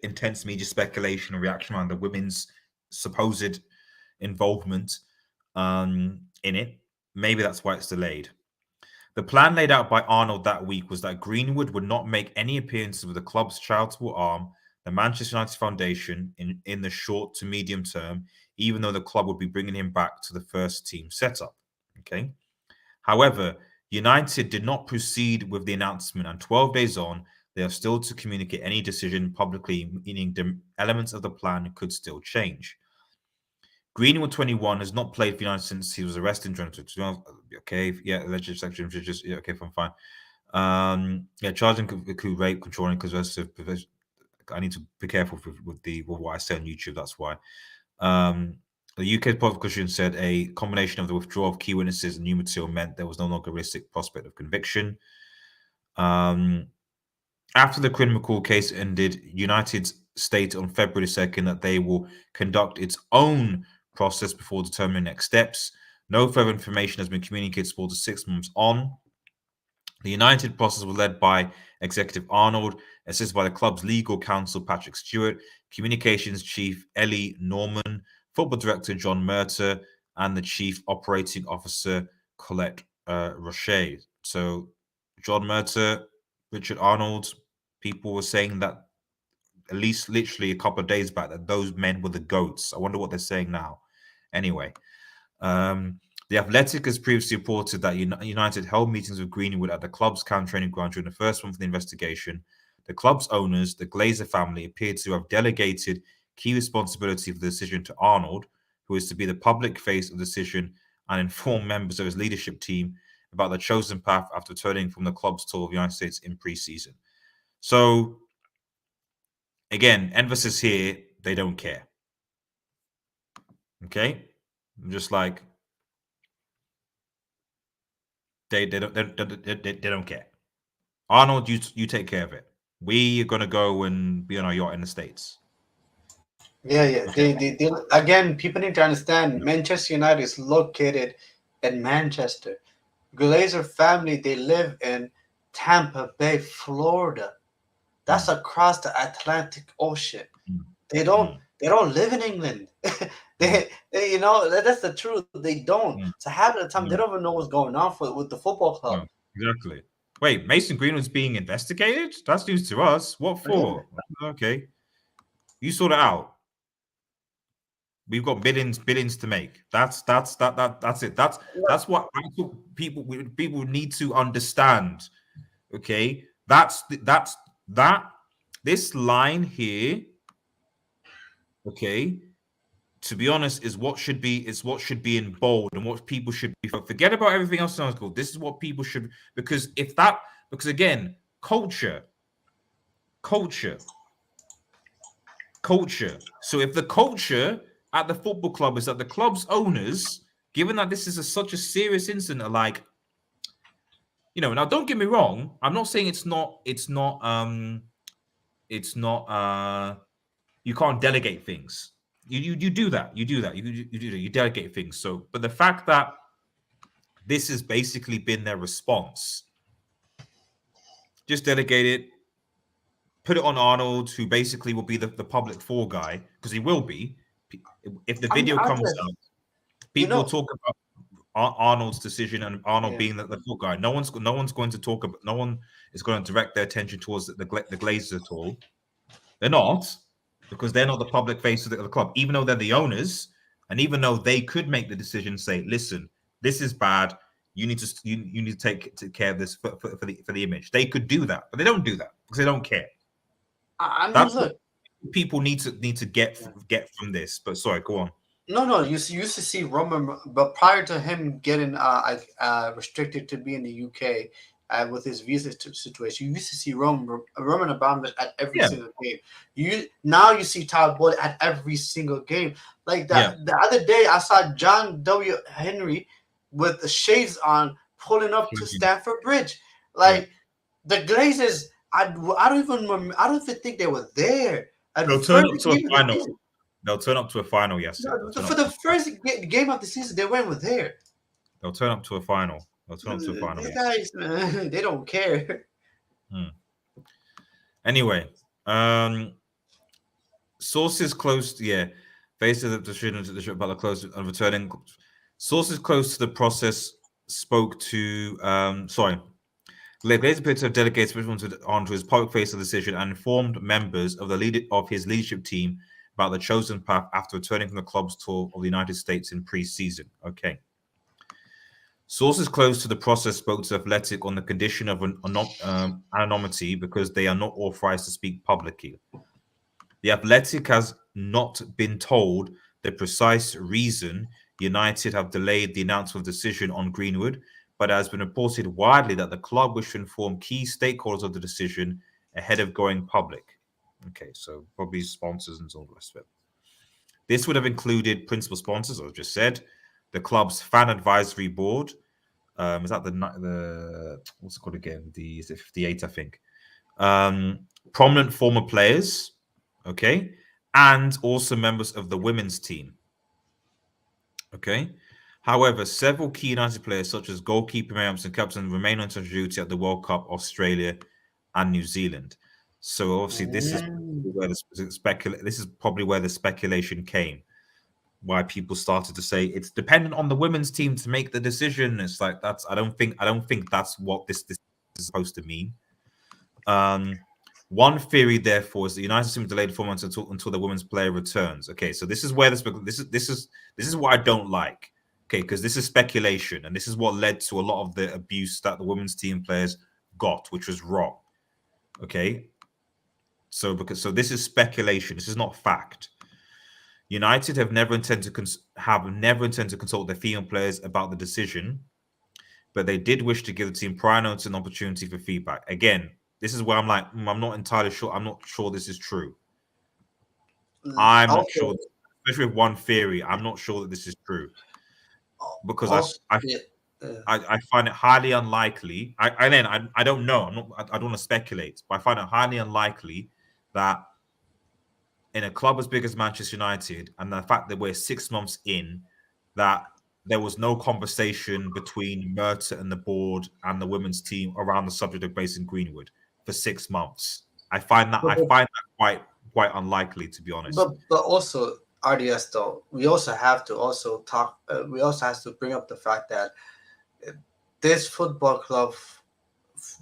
intense media speculation and reaction around the women's supposed involvement in it, maybe that's why it's delayed. The plan laid out by Arnold that week was that Greenwood would not make any appearances with the club's charitable arm, the Manchester United Foundation, in the short to medium term, even though the club would be bringing him back to the first team setup. Okay. However, United did not proceed with the announcement, and 12 days on, They are still to communicate any decision publicly, meaning the elements of the plan could still change. Greenwood, 21, has not played for the United since he was arrested in 2012. Okay, yeah, alleged sexual just yeah, okay, fine. Yeah, charging coup, rape, controlling, possessive. I need to be careful with what I say on YouTube. That's why. The UK prosecution said a combination of the withdrawal of key witnesses and new material meant there was no longer realistic prospect of conviction. After the criminal case ended, United stated on February 2nd that they will conduct its own process before determining next steps. No further information has been communicated more than 6 months on. The United process was led by Executive Arnold, assisted by the club's legal counsel Patrick Stewart, communications chief Ellie Norman, football director John Murter, and the chief operating officer Colette Rocher. So John Murter, Richard Arnold, people were saying that at least literally a couple of days back that those men were the goats. I wonder what they're saying now. Anyway, the Athletic has previously reported that United held meetings with Greenwood at the club's camp training ground during the first month of the investigation. The club's owners, the Glazer family, appeared to have delegated key responsibility for the decision to Arnold, who is to be the public face of the decision and inform members of his leadership team about the chosen path after returning from the club's tour of the United States in pre-season. So, again, emphasis here, they don't care. Okay? I'm just like, they don't care. Arnold, you take care of it. We are gonna go and be on our yacht in the States. Yeah. Okay. They again, people need to understand Manchester United is located in Manchester. Glazer family, they live in Tampa Bay, Florida. That's across the Atlantic Ocean. They don't live in England. they you know, that's the truth. They don't. So half of the time they don't even know what's going on with the football club. Exactly. Wait, Mason Greenwood's being investigated? That's news to us. What for? Yeah. Okay. You sort it out. We've got billions to make. That's it. That's what people need to understand. Okay, that this line here. Okay, to be honest, is what should be in bold and what people should be. Forget about everything else in article. This is what people should, because again, culture. So if the culture at the football club is that the club's owners, given that this is such a serious incident, are like, you know, now don't get me wrong, I'm not saying it's not you can't delegate things. You do that. You delegate things. So, but the fact that this has basically been their response, just delegate it, put it on Arnold, who basically will be the public for guy, because he will be. If the video comes out, people will talk about Arnold's decision and Arnold being the foot guy. No one's going to talk about. No one is going to direct their attention towards the Glazers at all. They're not, because they're not the public face of the club. Even though they're the owners, and even though they could make the decision, say, "Listen, this is bad. You need to take care of this for the image." They could do that, but they don't do that because they don't care. That's what people need to get from this. But sorry, go on. No. You used to see Roman, but prior to him getting restricted to be in the UK with his visa situation, you used to see Roman Abramovich at every single game. Now you see Todd Boyd at every single game. Like that. The other day, I saw John W. Henry with the shades on pulling up to Stamford Bridge. Like the Glazers, I don't even think they were there. They'll turn up to a final. They'll turn up to a final, yes. No, for the first game of the season, they weren't there. They'll turn up to a final. These guys, man, they don't care. Anyway, sources close to face of the decision about the close of returning. Sources close to the process spoke to Glazer appeared to have delegated onto his public face of the decision and informed members of his leadership team about the chosen path after returning from the club's tour of the United States in pre-season. Okay. Sources close to the process spoke to Athletic on the condition of anonymity because they are not authorized to speak publicly. The Athletic has not been told the precise reason United have delayed the announcement of decision on Greenwood, but it has been reported widely that the club wished to inform key stakeholders of the decision ahead of going public. Okay, so probably sponsors and all the rest of it. This would have included principal sponsors, as I just said, the club's fan advisory board. Is that the what's it called again? Is it 58, I think. Prominent former players, okay, and also members of the women's team. Okay. However, several key United players, such as goalkeeper Miriams and captain, remain on duty at the World Cup, Australia, and New Zealand. So obviously, this is where this is probably where the speculation came. Why people started to say it's dependent on the women's team to make the decision. It's like that's I don't think that's what this is supposed to mean. One theory, therefore, is the United team delayed 4 months until the women's player returns. Okay, so this is where this is what I don't like. Okay, because this is speculation, and this is what led to a lot of the abuse that the women's team players got, which was wrong. Okay, so this is speculation. This is not fact. United have never intended to consult their female players about the decision, but they did wish to give the team prior notice and opportunity for feedback. Again, this is where I'm like, I'm not entirely sure. I'm not sure this is true. I'm not sure, especially with one theory. I'm not sure that this is true because I find it highly unlikely. I don't know. I don't want to speculate, but I find it highly unlikely that in a club as big as Manchester United, and the fact that we're 6 months in, that there was no conversation between Merta and the board and the women's team around the subject of basing Greenwood for 6 months. I find that quite unlikely, to be honest. But also RDS though, we also have to talk. We also have to bring up the fact that this football club,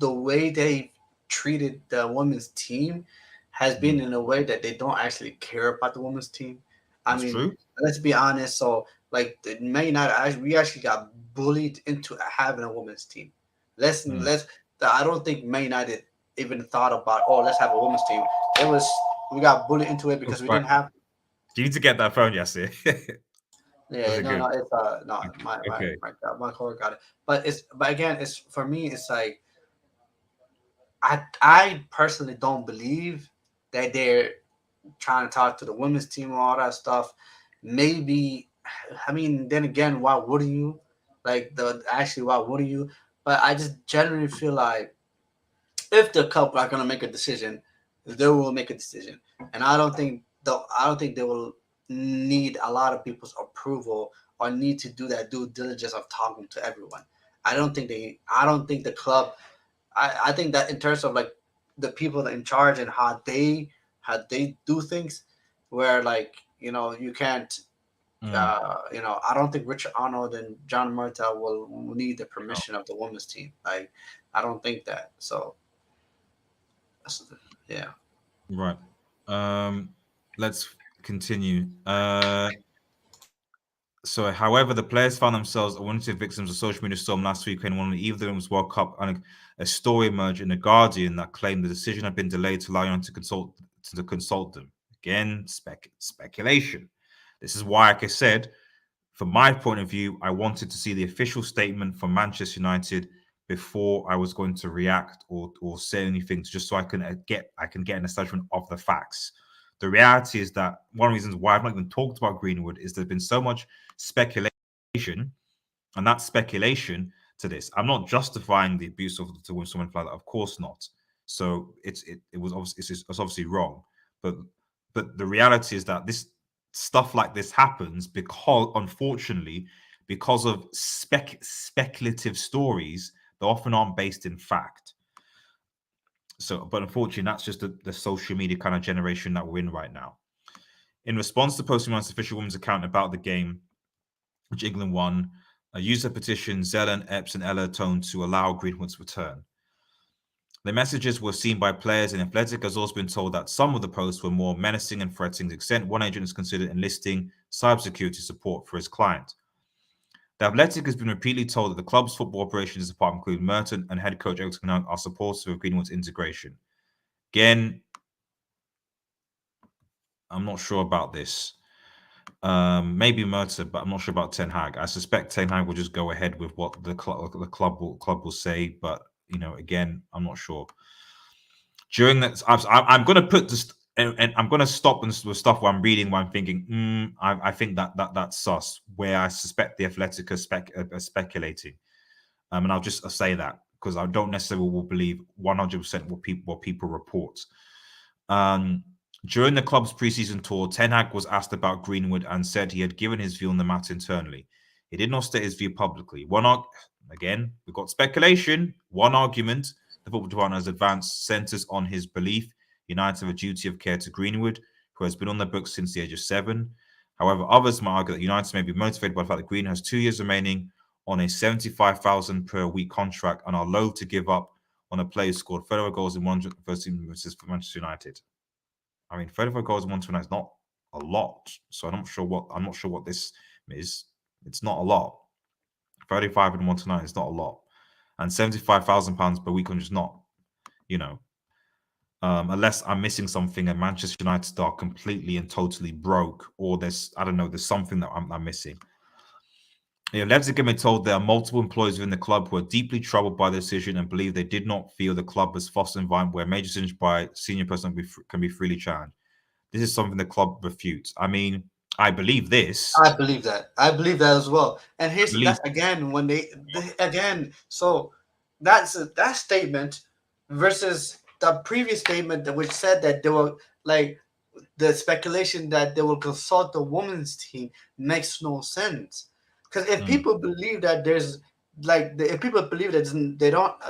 the way they treated the women's team, has been in a way that they don't actually care about the women's team. That's true. Let's be honest. So, like, we actually got bullied into having a women's team. I don't think Man United even thought about, let's have a women's team. We got bullied into it because we didn't have. Do you need to get that phone, Yasser? My core got it. But again, for me, it's like I personally don't believe that they're trying to talk to the women's team and all that stuff. Maybe, I mean, then again, why wouldn't you? Why wouldn't you? But I just generally feel like if the couple are gonna make a decision, they will make a decision, and I don't think they will need a lot of people's approval or need to do that due diligence of talking to everyone. I don't think the club. I think that in terms of like the people in charge and how they do things, where you can't. I don't think Richard Arnold and John Murtaugh will need the permission of the women's team. I don't think that. So, yeah. Right. Let's continue. So, however, the players found themselves one of the victims of social media storm last week when one of the Evelyn's World Cup and a story emerged in The Guardian that claimed the decision had been delayed to allow United to consult them. Again, speculation. This is why, like I said, from my point of view, I wanted to see the official statement from Manchester United before I was going to react or say anything, just so I can get an establishment of the facts. The reality is that one of the reasons why I've not even talked about Greenwood is there's been so much speculation, and that speculation to this. I'm not justifying the abuse of someone like that, of course not. So it was obviously wrong, but the reality is that this stuff like this happens because, unfortunately, because of speculative stories that often aren't based in fact. So, but unfortunately, that's just the social media kind of generation that we're in right now. In response to posting on its official women's account about the game, which England won, a user petitioned Zelen, Epps, and Ella Tone to allow Greenwood's return. The messages were seen by players, and Athletic has also been told that some of the posts were more menacing and threatening to the extent one agent has considered enlisting cybersecurity support for his client. The Athletic has been repeatedly told that the club's football operations department, including Merton and head coach Eric Canang, are supportive of Greenwood's integration. Again, I'm not sure about this. Maybe Merton, but I'm not sure about Ten Hag. I suspect Ten Hag will just go ahead with what the club will say, but again, I'm not sure. During that, I'm going to put this, and I'm going to stop with stuff where I'm reading, where I'm thinking, I think that's sus. Where I suspect the Athletic are speculating, and I'll just say that because I don't necessarily will believe 100% what people report. During the club's preseason tour, Ten Hag was asked about Greenwood and said he had given his view on the matter internally. He did not state his view publicly. Again, we've got speculation. One argument the football department has advanced centres on his belief United have a duty of care to Greenwood, who has been on the books since the age of 7. However, others might argue that United may be motivated by the fact that Greenwood has 2 years remaining on a $75,000 per week contract and are loath to give up on a player who scored 35 goals in 113 versus Manchester United. I mean, 35 goals in 129 is not a lot, so I'm not sure what this is. It's not a lot. 35 and 129 is not a lot, and £75,000 per week on just not, unless I'm missing something and Manchester United are completely and totally broke, or there's something that I'm missing. Leipzig have been told there are multiple employees within the club who are deeply troubled by the decision and believe they did not feel the club has fostered an environment where major decisions by senior personnel can be freely challenged. This is something the club refutes. I mean, I believe this. I believe that. I believe that as well. And that's again when so that's that statement versus the previous statement which said that they were like the speculation that they will consult the women's team makes no sense. Because if people believe that if people believe that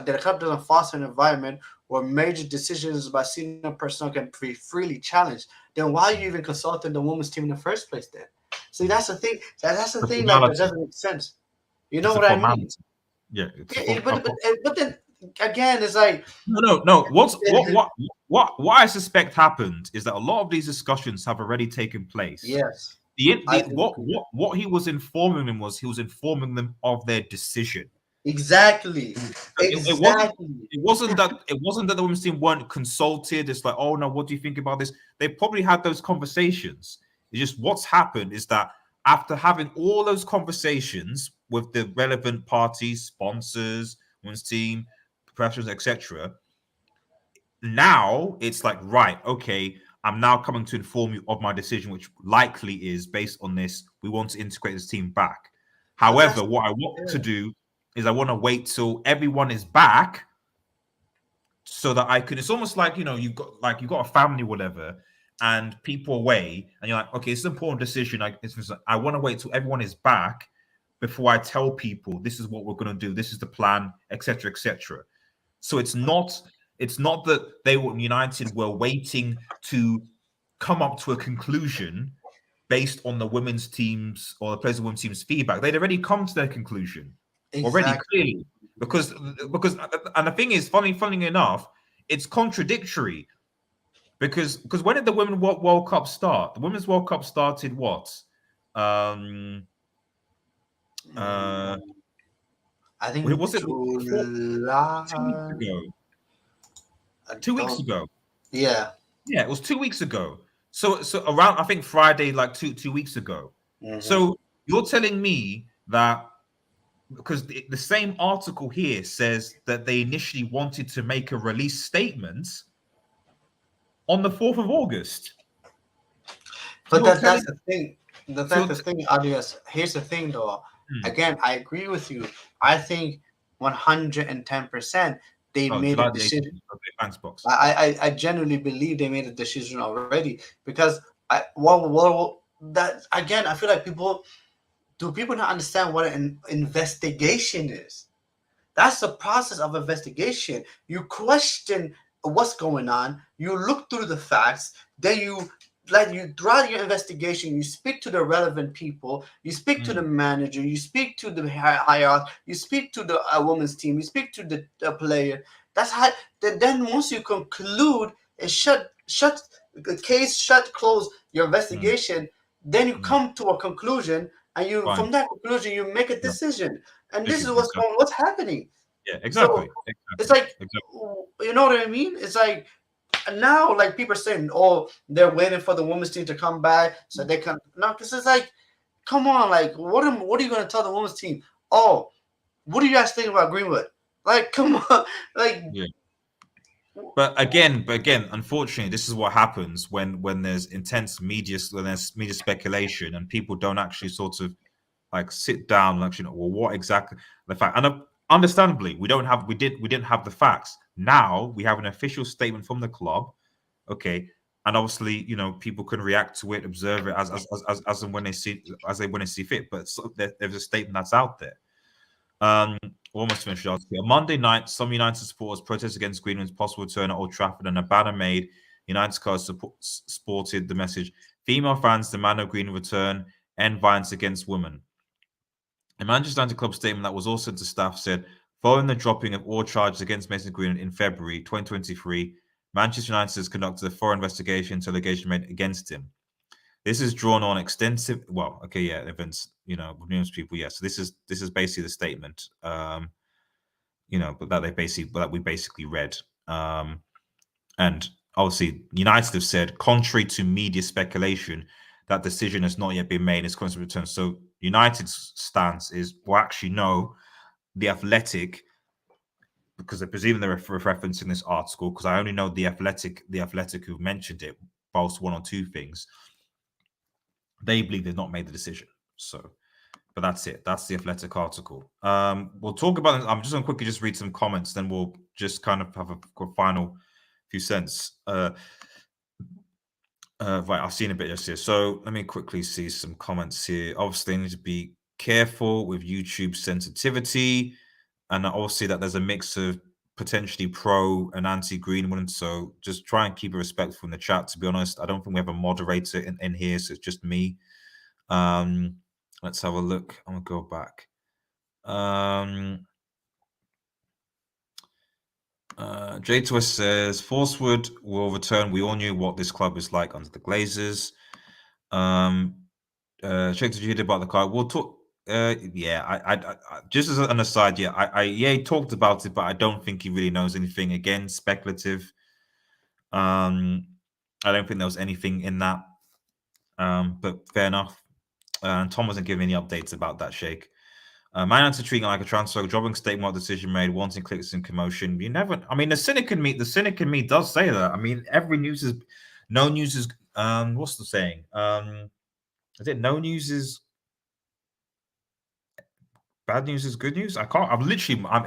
the club doesn't foster an environment where major decisions by senior personnel can be freely challenged, then why are you even consulting the women's team in the first place then? See, that's the thing. That's the thing that doesn't make sense. You know what I mean? Yeah. But then again, it's like no. What I suspect happened is that a lot of these discussions have already taken place. Yes. What he was informing them of their decision. Exactly. It wasn't that the women's team weren't consulted. It's like, oh no, what do you think about this? They probably had those conversations. It's just what's happened is that after having all those conversations with the relevant parties, sponsors, women's team, professionals, etc., now it's like, right, okay, I'm now coming to inform you of my decision, which likely is based on this. We want to integrate this team back. However, what I want to do is I want to wait till everyone is back so that I can. It's almost like you've got a family, whatever, and people away, and you're like, okay, it's an important decision. I want to wait till everyone is back before I tell people this is what we're going to do. This is the plan, etc., etc. So it's not that United were waiting to come up to a conclusion based on the women's teams or the players of the women's team's feedback. They'd already come to their conclusion already clearly. Because and the thing is, funny enough, it's contradictory. Because when did the Women's World Cup start? The Women's World Cup started what? I think was it 2 weeks ago? 2 weeks ago. Yeah. Yeah, it was 2 weeks ago. So around, I think Friday, like two weeks ago. Mm-hmm. So you're telling me that because the same article here says that they initially wanted to make a release statement on the 4th of August. But that's the thing. That's the thing, Adios. Here's the thing, though. Again, I agree with you. I think 110% they made a decision. I genuinely believe they made a decision already because I feel like people not understand what an investigation is. That's the process of investigation. You question what's going on. You look through the facts. Then you throughout your investigation, you speak to the relevant people. You speak to the manager. You speak to the hierarchy. You speak to the women's team. You speak to the player. That's how. Then once you conclude and close your investigation, then you come to a conclusion and you Fine. from that conclusion you make a Yeah. decision. And this is Exactly. what's happening. Yeah, exactly. So it's like, you know what I mean? It's like now, like people are saying, oh, they're waiting for the women's team to come back so they can. No, because it's like, come on, like what are you going to tell the women's team? Oh, what do you guys think about Greenwood? Like, come on, like. Yeah. But again, unfortunately, this is what happens when there's intense media, when there's media speculation, and people don't actually sort of like sit down and actually know, well, what exactly the fact. And understandably, we didn't have the facts. Now we have an official statement from the club, okay, and obviously, people can react to it, observe it as and when they see fit. But there's a statement that's out there. Almost finished. On Monday night, some United supporters protested against Greenwood's possible return at Old Trafford, and a banner made United cars sported the message: "Female fans demand a Greenwood return, end violence against women." A Manchester United club statement that was also to staff said, following the dropping of all charges against Mason Greenwood in February 2023, Manchester United has conducted a thorough investigation into allegations made against him. This is drawn on extensive, events, news people, yeah. So this is basically the statement, but that we basically read, and obviously United have said, contrary to media speculation, that decision has not yet been made. It's going to return. So United's stance is, well, actually, no, the Athletic, because I presume they're referencing this article, because I only know the Athletic who mentioned it, both one or two things. They believe they've not made the decision. So, but that's it. That's the Athletic article. We'll talk about it. I'm just going to quickly just read some comments, then we'll just kind of have a final few cents. Right, I've seen a bit just here. So let me quickly see some comments here. Obviously, you need to be careful with YouTube sensitivity, and obviously that there's a mix of potentially pro and anti-Greenwood. So just try and keep it respectful in the chat. To be honest, I don't think we have a moderator in here, so it's just me. Let's have a look. I'm gonna go back. J Twist says Forcewood will return. We all knew what this club is like under the Glazers. Check did you hear about the car? We'll talk. I just as an aside, he talked about it, but I don't think he really knows anything. Again, speculative. I don't think there was anything in that. But fair enough. And Tom wasn't giving any updates about that, Sheikh. Man United treating it like a transfer, dropping statement what decision made, wanting clicks and commotion. You never. I mean, the cynic in me does say that. I mean, no news is. What's the saying? Is it no news is bad news is good news? I can't.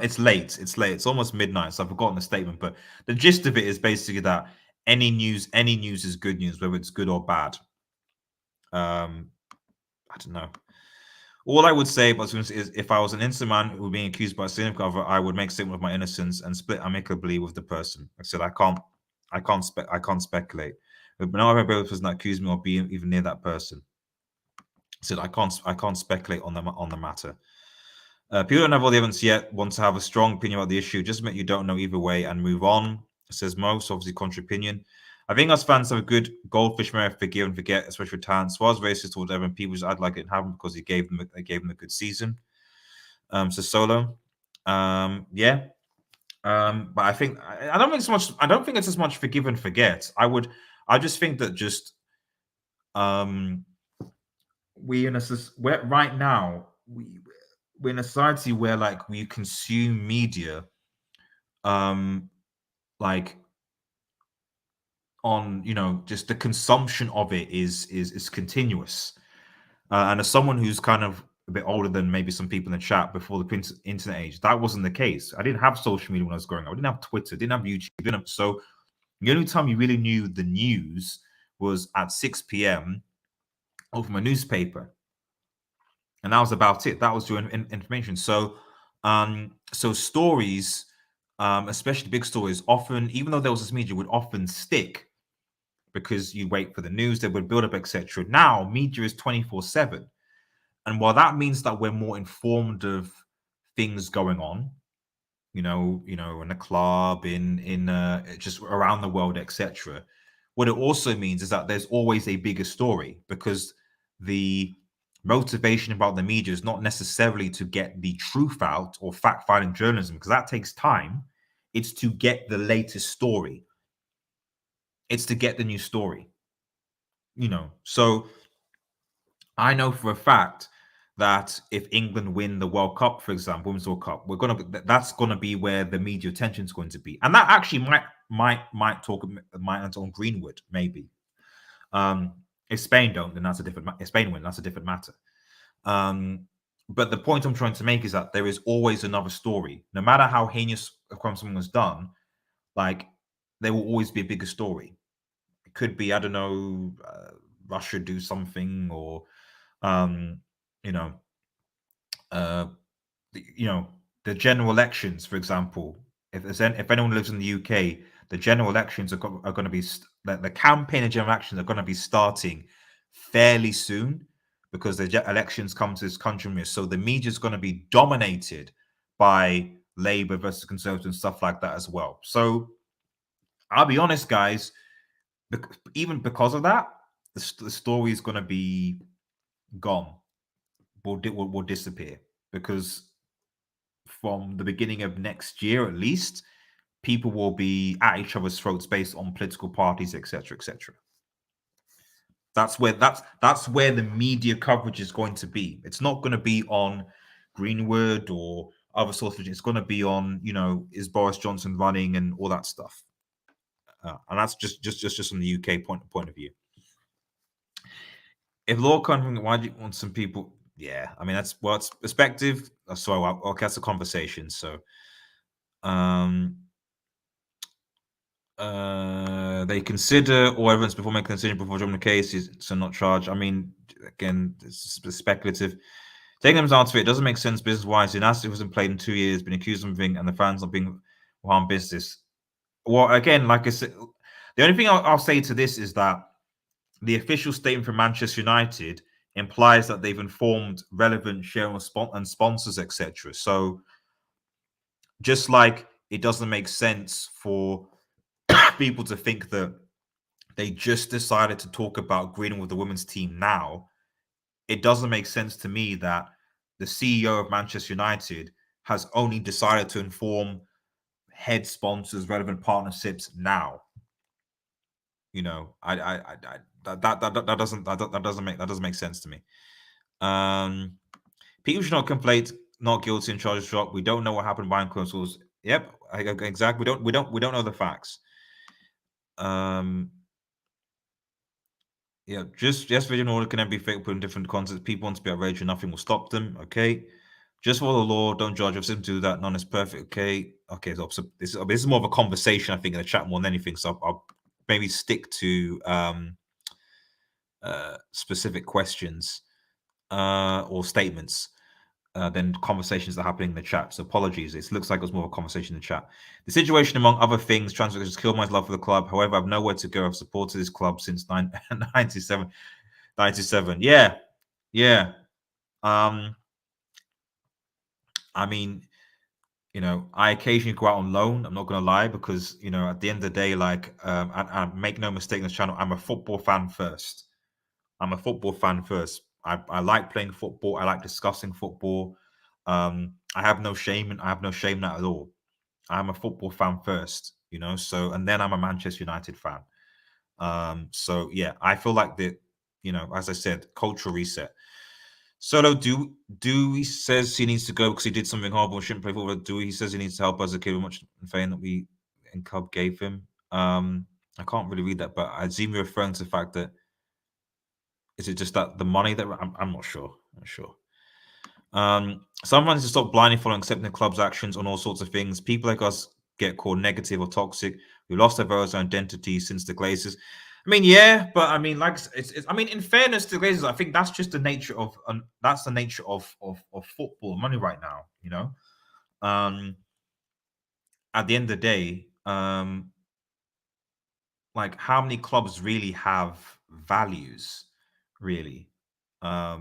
It's late. It's almost midnight, so I've forgotten the statement. But the gist of it is basically that any news is good news, whether it's good or bad. I don't know. All I would say, but is, if I was an innocent man who was being accused by a significant other, I would make a statement of my innocence and split amicably with the person. I said I can't speculate. But now I've a person that accused me of being even near that person. I said I can't speculate on the matter. People don't have all the evidence yet. Want to have a strong opinion about the issue? Just admit you don't know either way and move on. Says most, obviously contrary opinion. I think us fans have a good goldfish merit forgive and forget, especially with talent. So I was racist towards everyone. People just I'd like it happen because he gave them a good season. So Solo, but I think I don't think so much. I don't think it's as much forgive and forget. I just think that just we're in a society where like we consume media, like on just the consumption of it is continuous, and as someone who's kind of a bit older than maybe some people in the chat before the internet age, that wasn't the case. I didn't have social media when I was growing up. I didn't have Twitter, didn't have YouTube, so the only time you really knew the news was at 6 p.m. from a newspaper, and that was about it. That was your information. So stories, especially big stories, often, even though there was this media, would often stick because you wait for the news, they would build up, etc. Now, media is 24/7, and while that means that we're more informed of things going on, in a club, in just around the world, etc. What it also means is that there's always a bigger story because the motivation about the media is not necessarily to get the truth out or fact-finding journalism, because that takes time. It's to get the latest story. It's to get the new story. So I know for a fact that if England win the World Cup, for example, Women's World Cup, that's gonna be where the media attention is going to be, and that actually might end on Greenwood, maybe. If Spain don't, then that's a different. If Spain win, that's a different matter. But the point I'm trying to make is that there is always another story, no matter how heinous a crime someone has done. Like, there will always be a bigger story. It could be, I don't know, Russia do something, or the general elections, for example. If anyone lives in the UK, the general elections are going to be the campaign and general elections are going to be starting fairly soon, because the elections come to this country, so the media is going to be dominated by Labour versus Conservative and stuff like that as well. So I'll be honest, guys, even because of that, the story is going to be gone, will disappear, because from the beginning of next year, at least, people will be at each other's throats based on political parties, etc., etc. That's where the media coverage is going to be. It's not going to be on Greenwood or other sources. It's going to be on, is Boris Johnson running and all that stuff. And that's just from the UK point of view. If Lord Conning, why do you want some people? Yeah, I mean, it's perspective. So that's a conversation. So, they consider all evidence before making a decision before dropping the case, so not charge. I mean, again, it's speculative. Taking them down to it doesn't make sense business-wise. Dynasty wasn't played in 2 years, been accused of something, and the fans not being harm business. Well, again, like I said, the only thing I'll say to this is that the official statement from Manchester United implies that they've informed relevant shareholders and sponsors, etc. So, just like it doesn't make sense for people to think that they just decided to talk about Greenwood with the women's team now, it doesn't make sense to me that the CEO of Manchester United has only decided to inform head sponsors, relevant partnerships now. That doesn't make sense to me. People should not complain, not guilty, and charges drop. We don't know what happened behind closed doors. Yep, exactly. We don't know the facts. Yeah, just vision order can be fake, put in different contexts. People want to be outraged, and nothing will stop them. Okay, just follow the law. Don't judge. If them do that, none is perfect. Okay. So this is more of a conversation, I think, in the chat more than anything. So I'll maybe stick to specific questions or statements than conversations that are happening in the chat. So apologies. It looks like it was more of a conversation in the chat. The situation, among other things, transfers killed my love for the club. However, I've nowhere to go. I've supported this club since 97. Yeah. I mean, I occasionally go out on loan. I'm not going to lie, because, at the end of the day, like, I make no mistake in this channel, I'm a football fan first. I like playing football. I like discussing football. I have no shame in that at all. I'm a football fan first, so, and then I'm a Manchester United fan. So yeah, I feel like that, as I said, cultural reset. Solo Dewey says he needs to go because he did something horrible and shouldn't play football. Dewey says he needs to help us. Okay, much fame that we in club gave him. I can't really read that, but I assume you're referring to the fact that, is it just that the money that I'm not sure. Someone needs to stop blindly following, accepting the club's actions on all sorts of things. People like us get called negative or toxic. We lost our values and identity since the Glazers. I mean, yeah, but I mean, like, I mean, in fairness to the Glazers, I think that's just the nature of football money right now. At the end of the day, like, how many clubs really have values? Really, not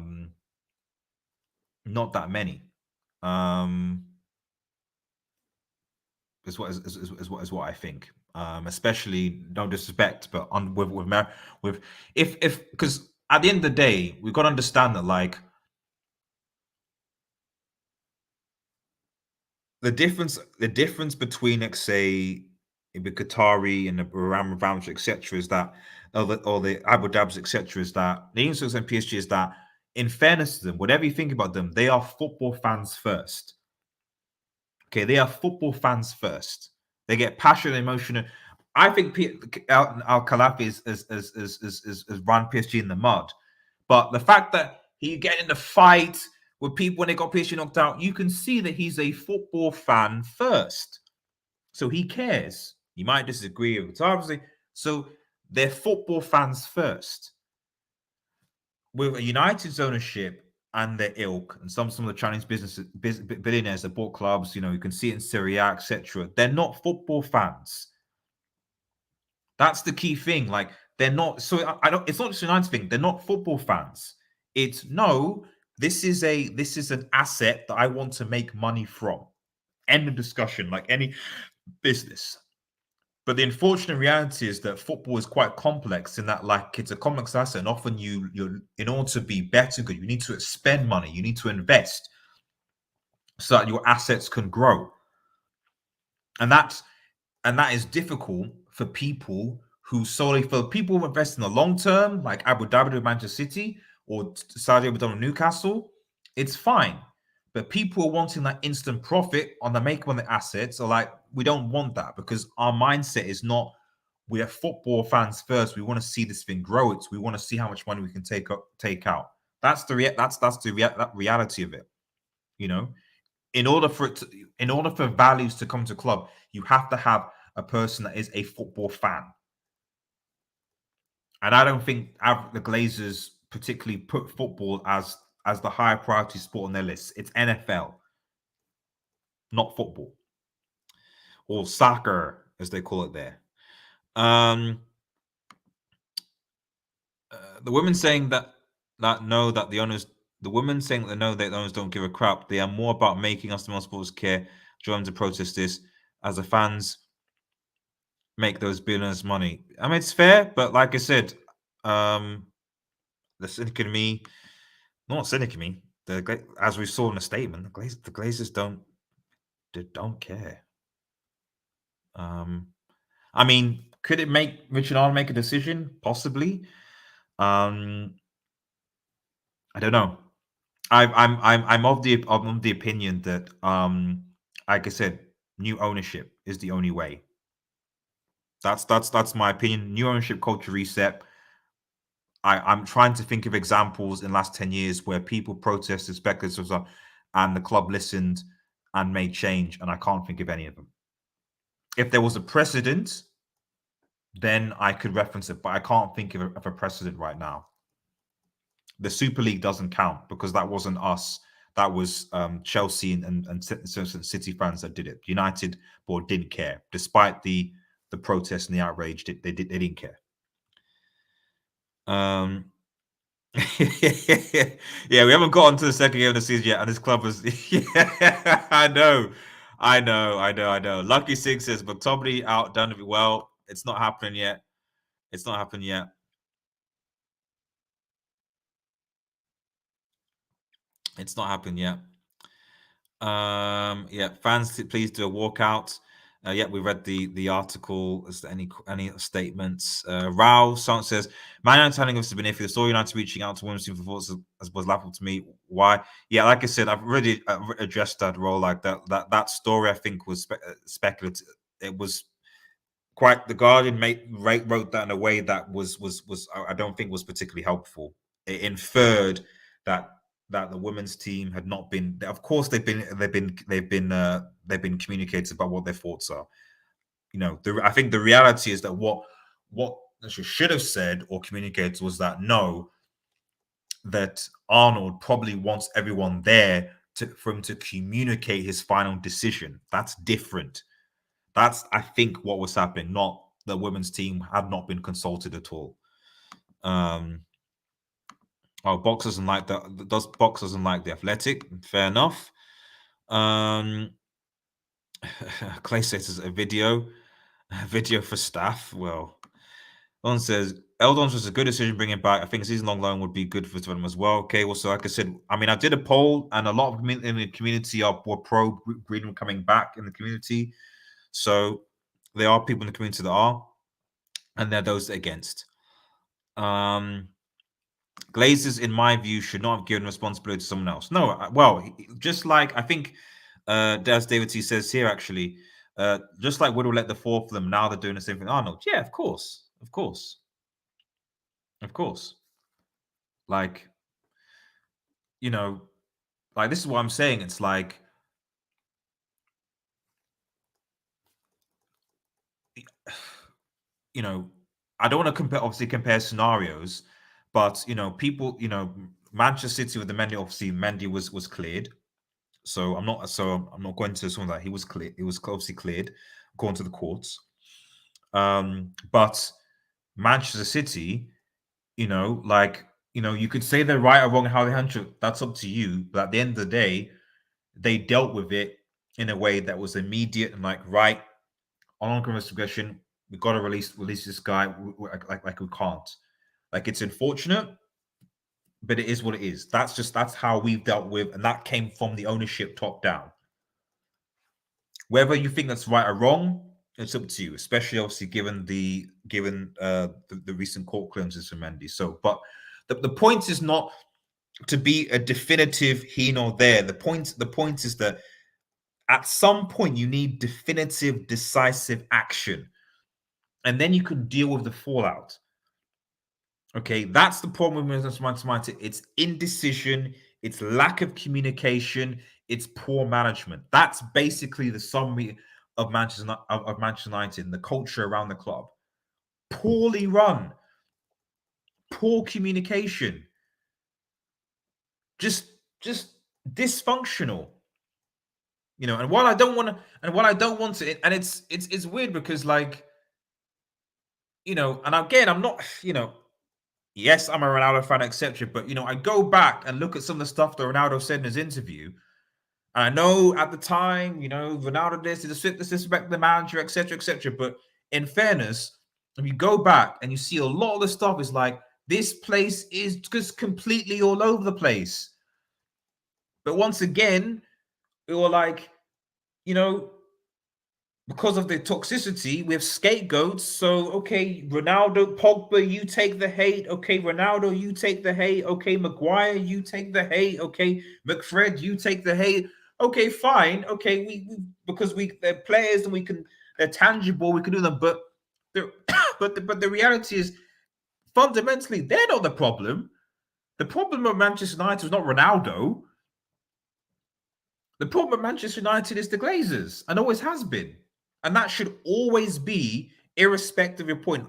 that many. Is what I think. Especially, no disrespect, but because at the end of the day, we've got to understand that, like, the difference between, let's say, the Qatari and the Abramovich, etc., is that, or the Abu Dhabs, etc., is that the influence on PSG is that, in fairness to them, whatever you think about them, they are football fans first. Okay, they are football fans first. They get passionate, emotional. I think Al Khalafi has run PSG in the mud, but the fact that he get in the fight with people when they got PSG knocked out, you can see that he's a football fan first. So he cares. You might disagree with it, obviously. So they're football fans first. With a United's ownership and their ilk, and some of the Chinese billionaires that bought clubs, you can see it in Serie A, etc. They're not football fans. That's the key thing. Like, they're not. So I don't. It's not just a United thing. They're not football fans. It's no. This is an asset that I want to make money from. End of discussion. Like any business. But the unfortunate reality is that football is quite complex in that, like, it's a complex asset, and often you're in order to be better good, you need to spend money, you need to invest so that your assets can grow. And that is difficult for people who invest in the long term, like Abu Dhabi or Manchester City or Saudi Abu Dhabi, Newcastle. It's fine. But people are wanting that instant profit on the make on the assets are like, we don't want that, because our mindset is not, we are football fans first. We want to see this thing grow. We want to see how much money we can take out. That's the reality of it. In order for values to come to club, you have to have a person that is a football fan. And I don't think the Glazers particularly put football as the higher priority sport on their list. It's NFL, not football, or soccer, as they call it there. The women saying that know that the owners, the women saying that know that the owners don't give a crap. They are more about making us the most sports care. Join to protest this as the fans make those billions money. I mean, it's fair, but like I said, the cynic in me, not cynic in me. As we saw in the statement, the Glazers don't care. I mean, could it make Richard Arnold make a decision? Possibly. I don't know. I'm of the opinion that, like I said, new ownership is the only way. That's my opinion. New ownership, culture reset. I'm trying to think of examples in the last 10 years where people protested, speculative, and the club listened and made change, and I can't think of any of them. If there was a precedent, then I could reference it, but I can't think of a precedent right now. The Super League doesn't count because that wasn't us. That was Chelsea and City fans that did it. United board didn't care, despite the protest and the outrage. They didn't care. Yeah, we haven't gotten to the second game of the season yet, and this club was. Yeah, I know. Lucky Six says, but Tommy outdone it well. It's not happening yet. It's not happening yet. It's not happened yet. Yeah, fans, please do a walkout. Yeah, we read the article. Is there any statements? Rao Song says, "Man United telling us to be iffy. The story United reaching out to women's team for thoughts was laughable to me. Why? Yeah, like I said, I've already addressed that role. Like that story, I think, was speculative. It was quite. The Guardian wrote that in a way that was I don't think was particularly helpful. It inferred that the women's team had not been. Of course, they've been communicated about what their thoughts are. I think the reality is that what she should have said or communicated was that that Arnold probably wants everyone there for him to communicate his final decision. That's different. That's, I think, what was happening. Not the women's team had not been consulted at all. Box doesn't like that. Box doesn't like the Athletic. Fair enough. Clay says a video for staff. Well, One says Eldon's was a good decision bringing back. I think a season-long loan would be good for them as well. Okay, well, so like I said, I mean, I did a poll, and a lot of in the community were pro Greenwood coming back in the community. So there are people in the community that are, and there are those against. Glazers, in my view, should not have given responsibility to someone else. No, well, just like I think Des David T says here, actually, just like Woodward let the four of them, now they're doing the same thing. Arnold, yeah, of course. Like, you know, like this is what I'm saying. It's like, you know, I don't want to compare scenarios, but people, Manchester City with the Mendy, obviously Mendy was cleared. So I'm not going to something that he was clear. It was obviously cleared according to the courts. But Manchester City, you could say they're right or wrong how they handle it. That's up to you. But at the end of the day, they dealt with it in a way that was immediate and right on ongoing investigation. We got to release this guy. Like we can't. Like, it's unfortunate, but it is what it is. That's how we've dealt with, and that came from the ownership top down. Whether you think that's right or wrong, it's up to you, especially obviously given the recent court clearances from Mendy. So, but the point is not to be a definitive he nor there. The point is that at some point you need definitive, decisive action, and then you can deal with the fallout. Okay, that's the problem with Manchester United. It's indecision, it's lack of communication, it's poor management. That's basically the summary of Manchester United and the culture around the club. Poorly run, poor communication, just dysfunctional. And while I don't want to, and it's weird because and again, I'm not, yes, I'm a Ronaldo fan, etc. But I go back and look at some of the stuff that Ronaldo said in his interview. And I know at the time, Ronaldo disrespect the manager, etc., etc. But in fairness, if you go back and you see a lot of the stuff is like, this place is just completely all over the place. But once again, we were like, because of the toxicity, we have scapegoats. So, okay, Ronaldo, Pogba, you take the hate. Okay, Ronaldo, you take the hate. Okay, Maguire, you take the hate. Okay, McFred, you take the hate. Okay, fine. Okay, because they're players and they're tangible. We can do them, but the reality is, fundamentally, they're not the problem. The problem of Manchester United is not Ronaldo. The problem of Manchester United is the Glazers, and always has been. And that should always be, irrespective of your point,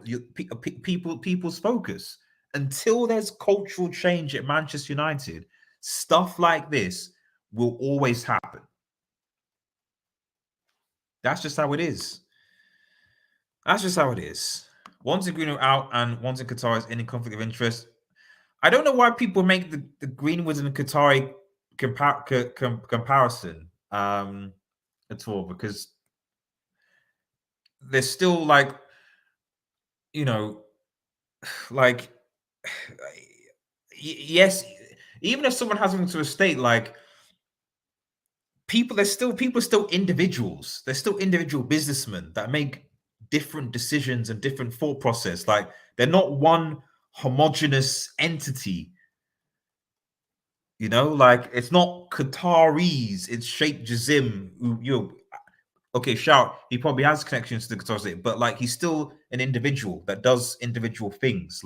people's focus. Until there's cultural change at Manchester United, stuff like this will always happen. That's just how it is. Wanting Greenwood out and wanting Qatar is any conflict of interest. I don't know why people make the Greenwoods and the Qatari comparison at all, because there's still yes, even if someone has something to a state, people are still individuals. They're still individual businessmen that make different decisions and different thought process. They're not one homogenous entity. It's not Qataris, it's Sheikh Jazim, who okay, shout. He probably has connections to the Qatar state, but he's still an individual that does individual things.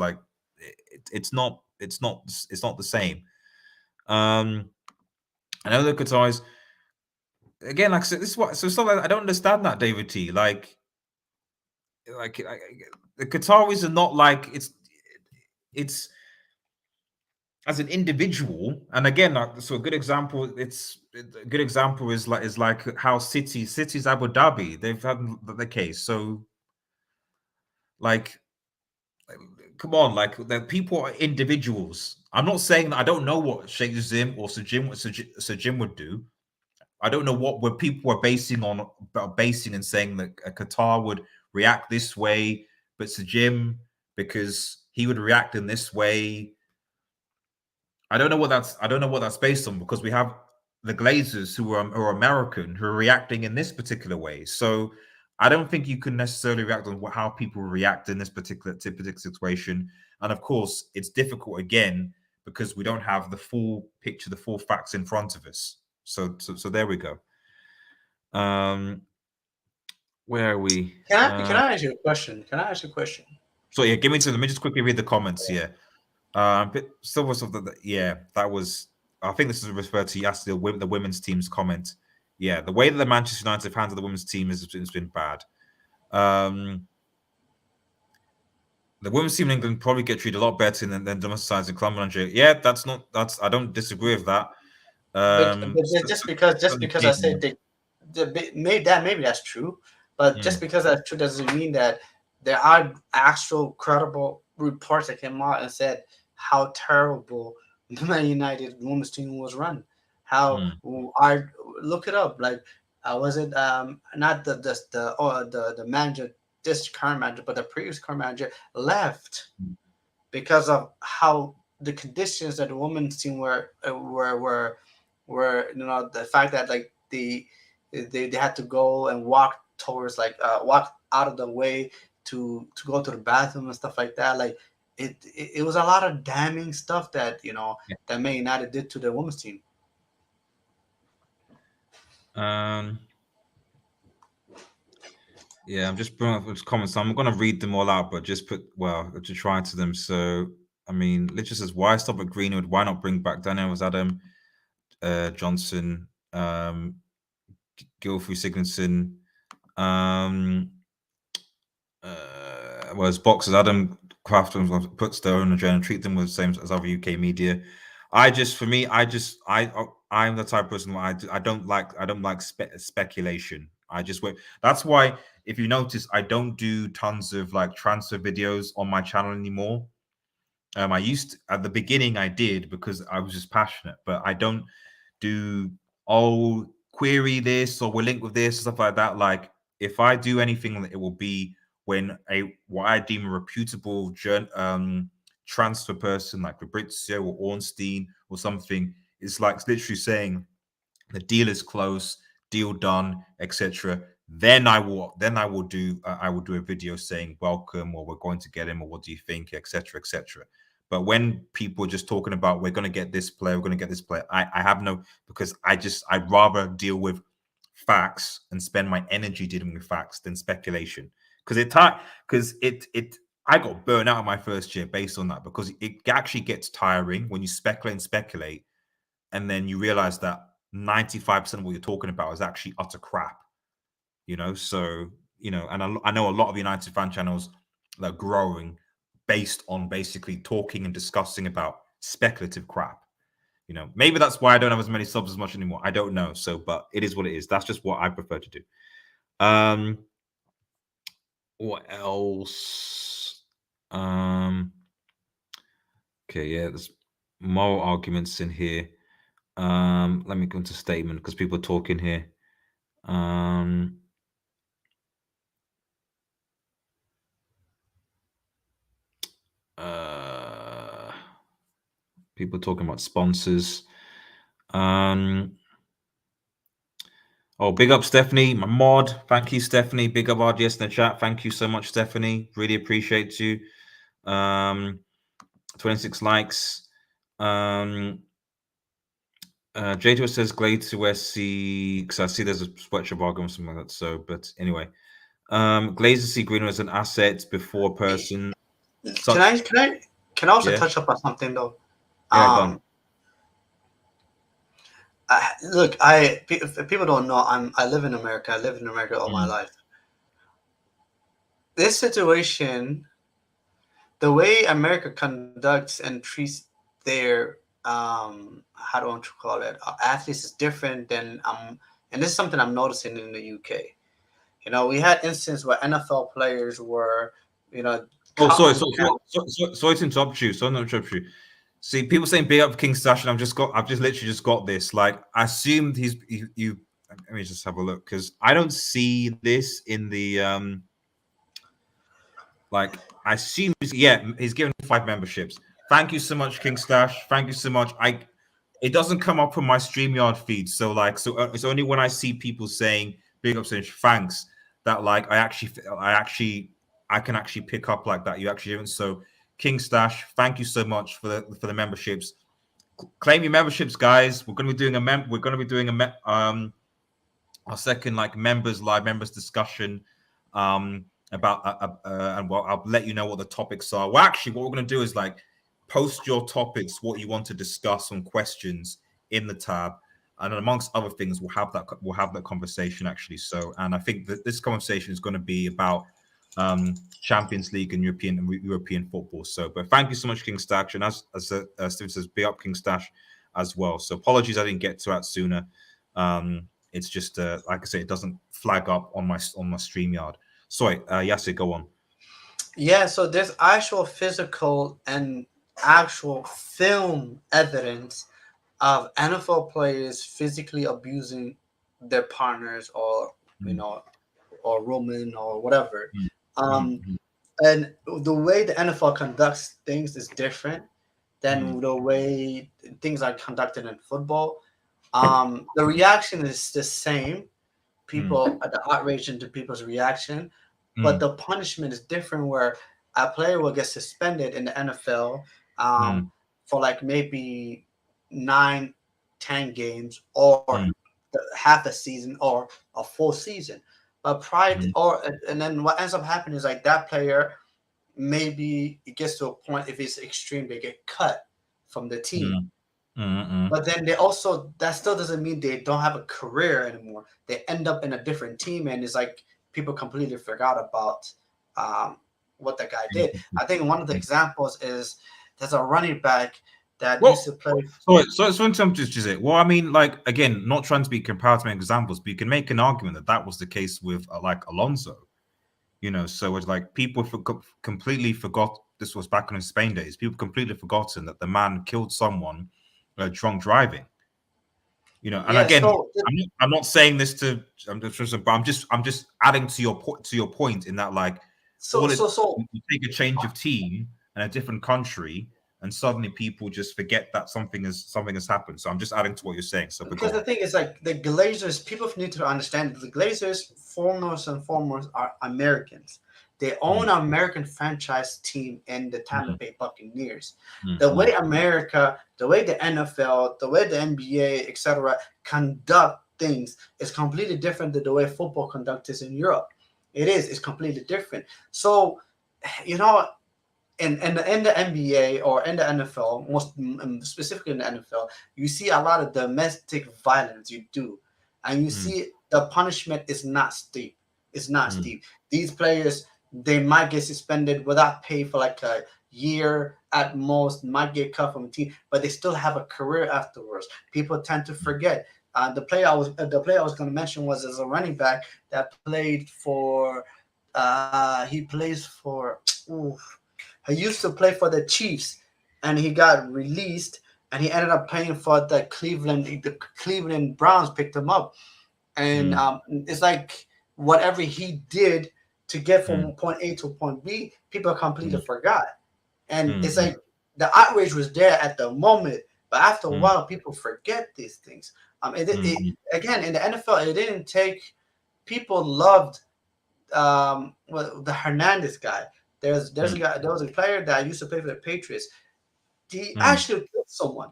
It's not the same. I know the Qataris. Again, like I said, this is what. So stuff I don't understand that, David T. The Qataris are not it's as an individual. And again, so a good example. A good example is how City's Abu Dhabi. They've had the case. So come on, the people are individuals. I'm not saying that I don't know what Sheikh Zim or Sir Jim would do. I don't know what people are basing and saying that Qatar would react this way, but Sir Jim because he would react in this way. I don't know what that's based on, because we have the Glazers who are American who are reacting in this particular way. So I don't think you can necessarily react on how people react in this particular situation. And of course, it's difficult again because we don't have the full picture, the full facts in front of us. So there we go. Where are we? Can I ask you a question? So yeah, give me let me just quickly read the comments here. But still was of the that was, I think this is referred to yesterday, the women's team's comment. Yeah, the way that the Manchester United have handled the women's team has been bad. The women's team in England probably get treated a lot better than domestic sides in Colombia and Nigeria. Yeah, that's I don't disagree with that. But just because I said maybe that's true, but just because that's true doesn't mean that there are actual credible reports that came out and said how terrible the Man United women's team was run. How I look it up, like was it not the manager, this current manager, but the previous current manager left because of how the conditions that the women's team were the fact that like they had to go and walk towards walk out of the way to go to the bathroom and stuff like that. Like it was a lot of damning stuff that that Man United did to the women's team. Yeah, I'm just bringing up those comments. So I'm going to read them all out, but just to try to them. So, I mean, Litcher says, why stop at Greenwood? Why not bring back Daniel Adam, Johnson, Gilfrey Sigurdsson, whereas boxers, Adam Crafton puts their own agenda, treat them with the same as other UK media. I'm the type of person where I don't like speculation. I just wait. That's why, if you notice, I don't do tons of like transfer videos on my channel anymore. I used to, at the beginning I did because I was just passionate, but I don't do query this or we're linked with this, stuff like that. Like if I do anything, it will be when what I deem a reputable transfer person like Fabrizio or Ornstein or something is like literally saying the deal is close, deal done, etc. Then I will do a video saying welcome, or we're going to get him, or what do you think, etc., etc. But when people are just talking about we're going to get this player, I have no, because I'd rather deal with facts and spend my energy dealing with facts than speculation. Because I got burnt out in my first year based on that, because it actually gets tiring when you speculate, and then you realize that 95% of what you're talking about is actually utter crap. So and I know a lot of United fan channels that are growing based on basically talking and discussing about speculative crap. Maybe that's why I don't have as many subs as much anymore. I don't know. So, but it is what it is. That's just what I prefer to do. What else? Okay, yeah, there's moral arguments in here. Let me go into statement because people are talking here. People talking about sponsors. Oh, big up Stephanie, my mod. Thank you, Stephanie. Big up RDS in the chat. Thank you so much, Stephanie. Really appreciate you. 26 likes. J2 says Glade to SC, because I see there's a sweatshop argument or something like that. So, but anyway, Glaze to see Greenwood as an asset before person. Can I also touch up on something though? Yeah, look, if people don't know, I live in America. I lived in America all my life. This situation, the way America conducts and treats their how do I call it, athletes is different than and this is something I'm noticing in the UK. We had instances where NFL players were, sorry to interrupt you. See, people saying big up King Stash, and I've just literally just got this. Like, I assumed you. Let me just have a look, because I don't see this in the Like, I assume, he's given 5 memberships. Thank you so much, King Stash. Thank you so much. It doesn't come up on my StreamYard feed, so it's only when I see people saying big up, saying thanks, that like I can actually pick up like that. You actually haven't. So, King Stash, thank you so much for the memberships. Claim your memberships, guys. We're going to be doing our second like live members discussion about and well, I'll let you know what the topics are. Well, actually, what we're going to do is like post your topics, what you want to discuss on questions in the tab, and amongst other things, we'll have that conversation actually. So, and I think that this conversation is going to be about Champions League and European football. So, but thank you so much, King Stash, and as Steve says, be up King Stash as well. So, apologies I didn't get to that sooner. It's just like I say, it doesn't flag up on my StreamYard. Sorry, Yasser, go on. Yeah, so there's actual physical and actual film evidence of NFL players physically abusing their partners, or or Roman or whatever. And the way the NFL conducts things is different than the way things are conducted in football. The reaction is the same. People, the outrage into people's reaction, but the punishment is different. Where a player will get suspended in the NFL for like maybe 9, 10 games, or half a season, or a full season. But and then what ends up happening is like that player, maybe it gets to a point, if it's extreme, they get cut from the team. But then that still doesn't mean they don't have a career anymore. They end up in a different team, and it's like people completely forgot about what the guy did. I think one of the examples is there's a running back that used to play. So in terms of just it. Well, I mean, like again, not trying to be comparative examples, but you can make an argument that was the case with like Alonso. So it's like people completely forgot. This was back in his Spain days. People completely forgotten that the man killed someone drunk driving. And again, so I'm not saying this to. But I'm just adding to your point in that like, you take a change of team and a different country, and suddenly people just forget that something has happened. So I'm just adding to what you're saying. So because the thing is, like, the Glazers, people need to understand that the Glazers, foremost are Americans. They own an American franchise team in the Tampa Bay Buccaneers. The way America, the way the NFL, the way the NBA, etc., conduct things is completely different than the way football conducts in Europe. It's completely different. So, in the NBA or in the NFL, most specifically in the NFL, you see a lot of domestic violence. You do, and you see the punishment is not steep. It's not steep. These players, they might get suspended without pay for like a year at most, might get cut from the team, but they still have a career afterwards. People tend to forget. The player I was going to mention was as a running back that played for. He used to play for the Chiefs, and he got released, and he ended up playing for the Cleveland Browns. Picked him up, and it's like whatever he did to get from point A to point B, people completely forgot. And it's like the outrage was there at the moment, but after a while, people forget these things. Again, in the NFL, it didn't take. People loved the Hernandez guy. There was a player that used to play for the Patriots. He actually killed someone,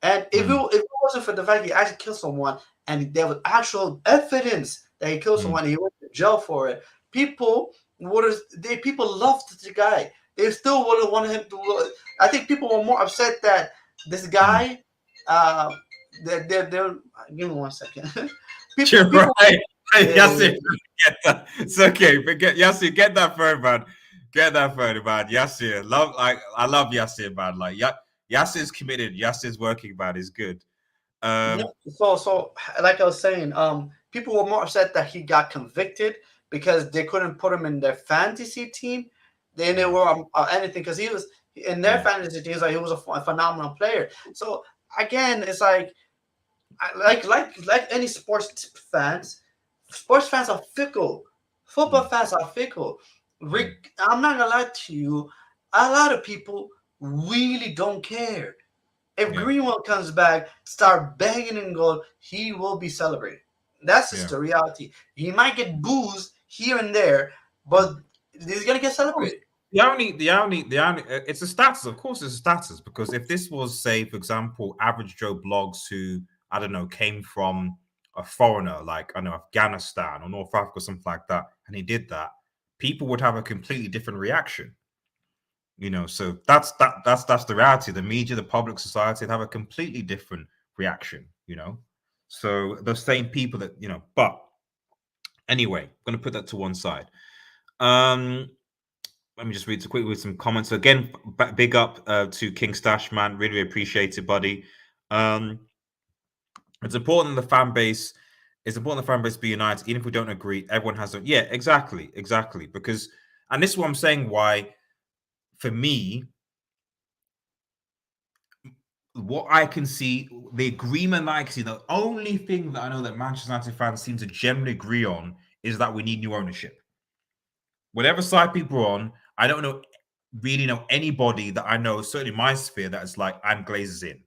and if it wasn't for the fact he actually killed someone, and there was actual evidence that he killed someone, and he went to jail for it, people loved the guy. They still would have wanted him to. I think people were more upset that this guy. They're give me 1 second. You're right. Yasser, get that. It's okay. Forget Yasser. Get that phone, man. Get that phone, man. Yasser, I love Yasser, man. Like Yasser's committed. Yasser's working, man. Is good. So like I was saying, people were more upset that he got convicted because they couldn't put him in their fantasy team. Then they were anything because he was in their fantasy teams. Like he was a phenomenal player. So again, it's like any sports fans are fickle. Football fans are fickle. Rick, I'm not gonna lie to you. A lot of people really don't care. If Greenwood comes back, start banging in goal, he will be celebrated. That's just the reality. He might get boozed here and there, but he's gonna get celebrated. The only, it's a status. Of course, it's a status, because if this was, say, for example, average Joe Blogs who, I don't know, came from a foreigner like, I know, Afghanistan or North Africa or something like that, and he did that, people would have a completely different reaction. So that's the reality. The media, the public, society have a completely different reaction. So the same people that But anyway, I'm going to put that to one side. Let me just read quickly with some comments. So again, big up to King Stash, man. Really appreciate it, buddy. It's important the fan base. It's important the fan base be united, even if we don't agree. Everyone has yeah, exactly. Because, and this is what I'm saying. Why, for me, what I can see, the agreement that I can see, the only thing that I know that Manchester United fans seem to generally agree on is that we need new ownership. Whatever side people are on, I don't really know anybody that I know, certainly in my sphere, that is like, I'm Glazers in.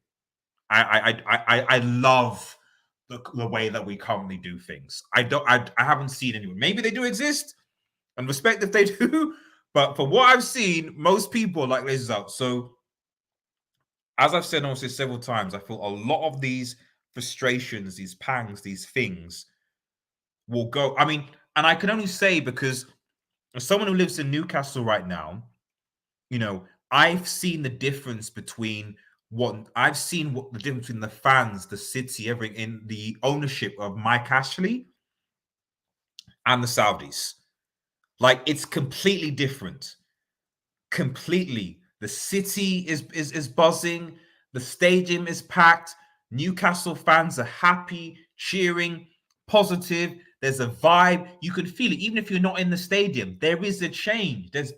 I love the way that we currently do things. I haven't seen anyone. Maybe they do exist, and respect if they do. But for what I've seen, most people like Glazers out. So, as I've said also several times, I feel a lot of these frustrations, these pangs, these things will go. I mean, and I can only say, because as someone who lives in Newcastle right now, I've seen the difference between the difference between the fans, the city, everything, in the ownership of Mike Ashley and the Saudis. Like, it's completely different. Completely. The city is buzzing. The stadium is packed. Newcastle fans are happy, cheering, positive. There's a vibe. You can feel it, even if you're not in the stadium. There is a change. There's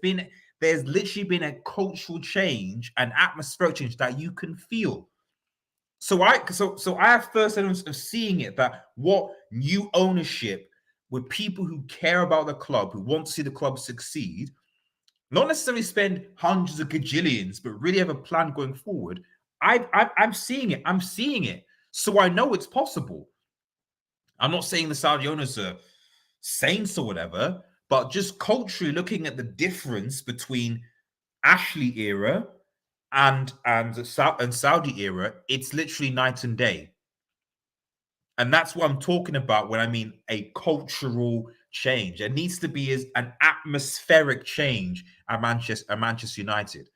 literally been a cultural change, an atmospheric change that you can feel. So I have first evidence of seeing it, that what new ownership with people who care about the club, who want to see the club succeed, not necessarily spend hundreds of gajillions, but really have a plan going forward. I'm seeing it. I'm seeing it. So I know it's possible. I'm not saying the Saudi owners are saints or whatever, but just culturally looking at the difference between Ashley era and Saudi era, it's literally night and day. And that's what I'm talking about when I mean a cultural change. It needs to be an atmospheric change at Manchester United.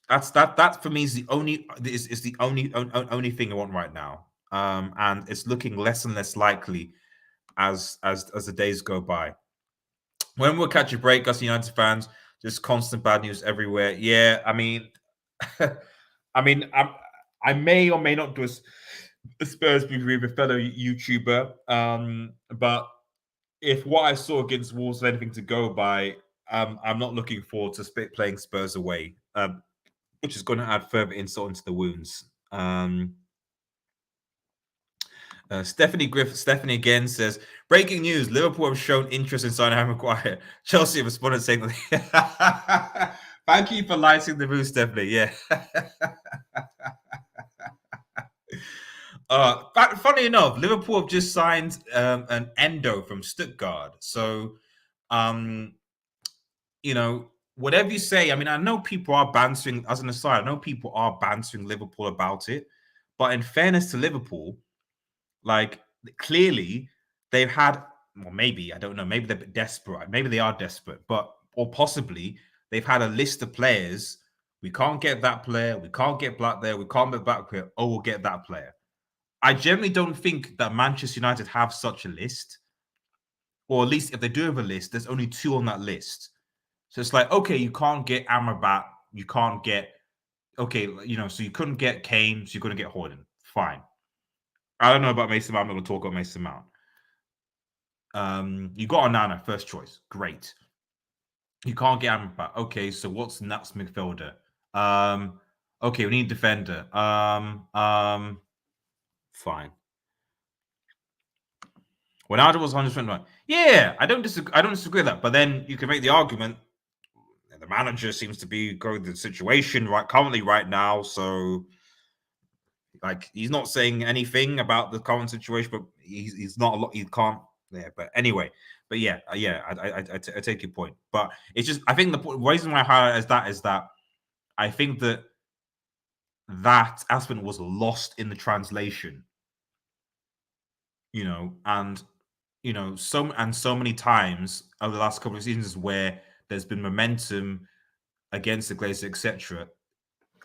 That for me is the only thing I want right now. And it's looking less and less likely as the days go by. When we'll catch a break, us United fans, just constant bad news everywhere. Yeah, I mean, I may or may not do a Spurs review with a fellow YouTuber, but if what I saw against Wolves is anything to go by, I'm not looking forward to playing Spurs away, which is going to add further insult into the wounds. Stephanie again says, breaking news, Liverpool have shown interest in signing Harry Maguire. Chelsea responded saying, thank you for lighting the room, Stephanie. Yeah. Funny enough, Liverpool have just signed an Endo from Stuttgart. So, whatever you say, I mean, I know people are bantering, as an aside, I know people are bantering Liverpool about it. But in fairness to Liverpool, like, clearly they've had, well, maybe, I don't know, maybe they're desperate. Maybe they are desperate, or possibly they've had a list of players. We can't get that player. We can't get Black there. We can't get Black player. Oh, we'll get that player. I generally don't think that Manchester United have such a list. Or at least if they do have a list, there's only 2 on that list. So it's like, okay, you can't get Amrabat. You can't get, so you couldn't get Kane. So you couldn't get Hoyland. Fine. I don't know about Mason Mount. I'm not going to talk about Mason Mount. You got Onana, first choice. Great. You can't get Amrabat. Okay, so what's next midfielder? Okay, we need a defender. Fine. Ronaldo was 121. Yeah, I don't disagree with that. But then you can make the argument the manager seems to be going through the situation currently right now. So like he's not saying anything about the current situation, but he's not a lot. He can't. Yeah, but anyway, but yeah, I take your point. But it's just I think the reason why I highlight is that I think that aspect was lost in the translation. And so many times over the last couple of seasons where there's been momentum against the Glazers, etc.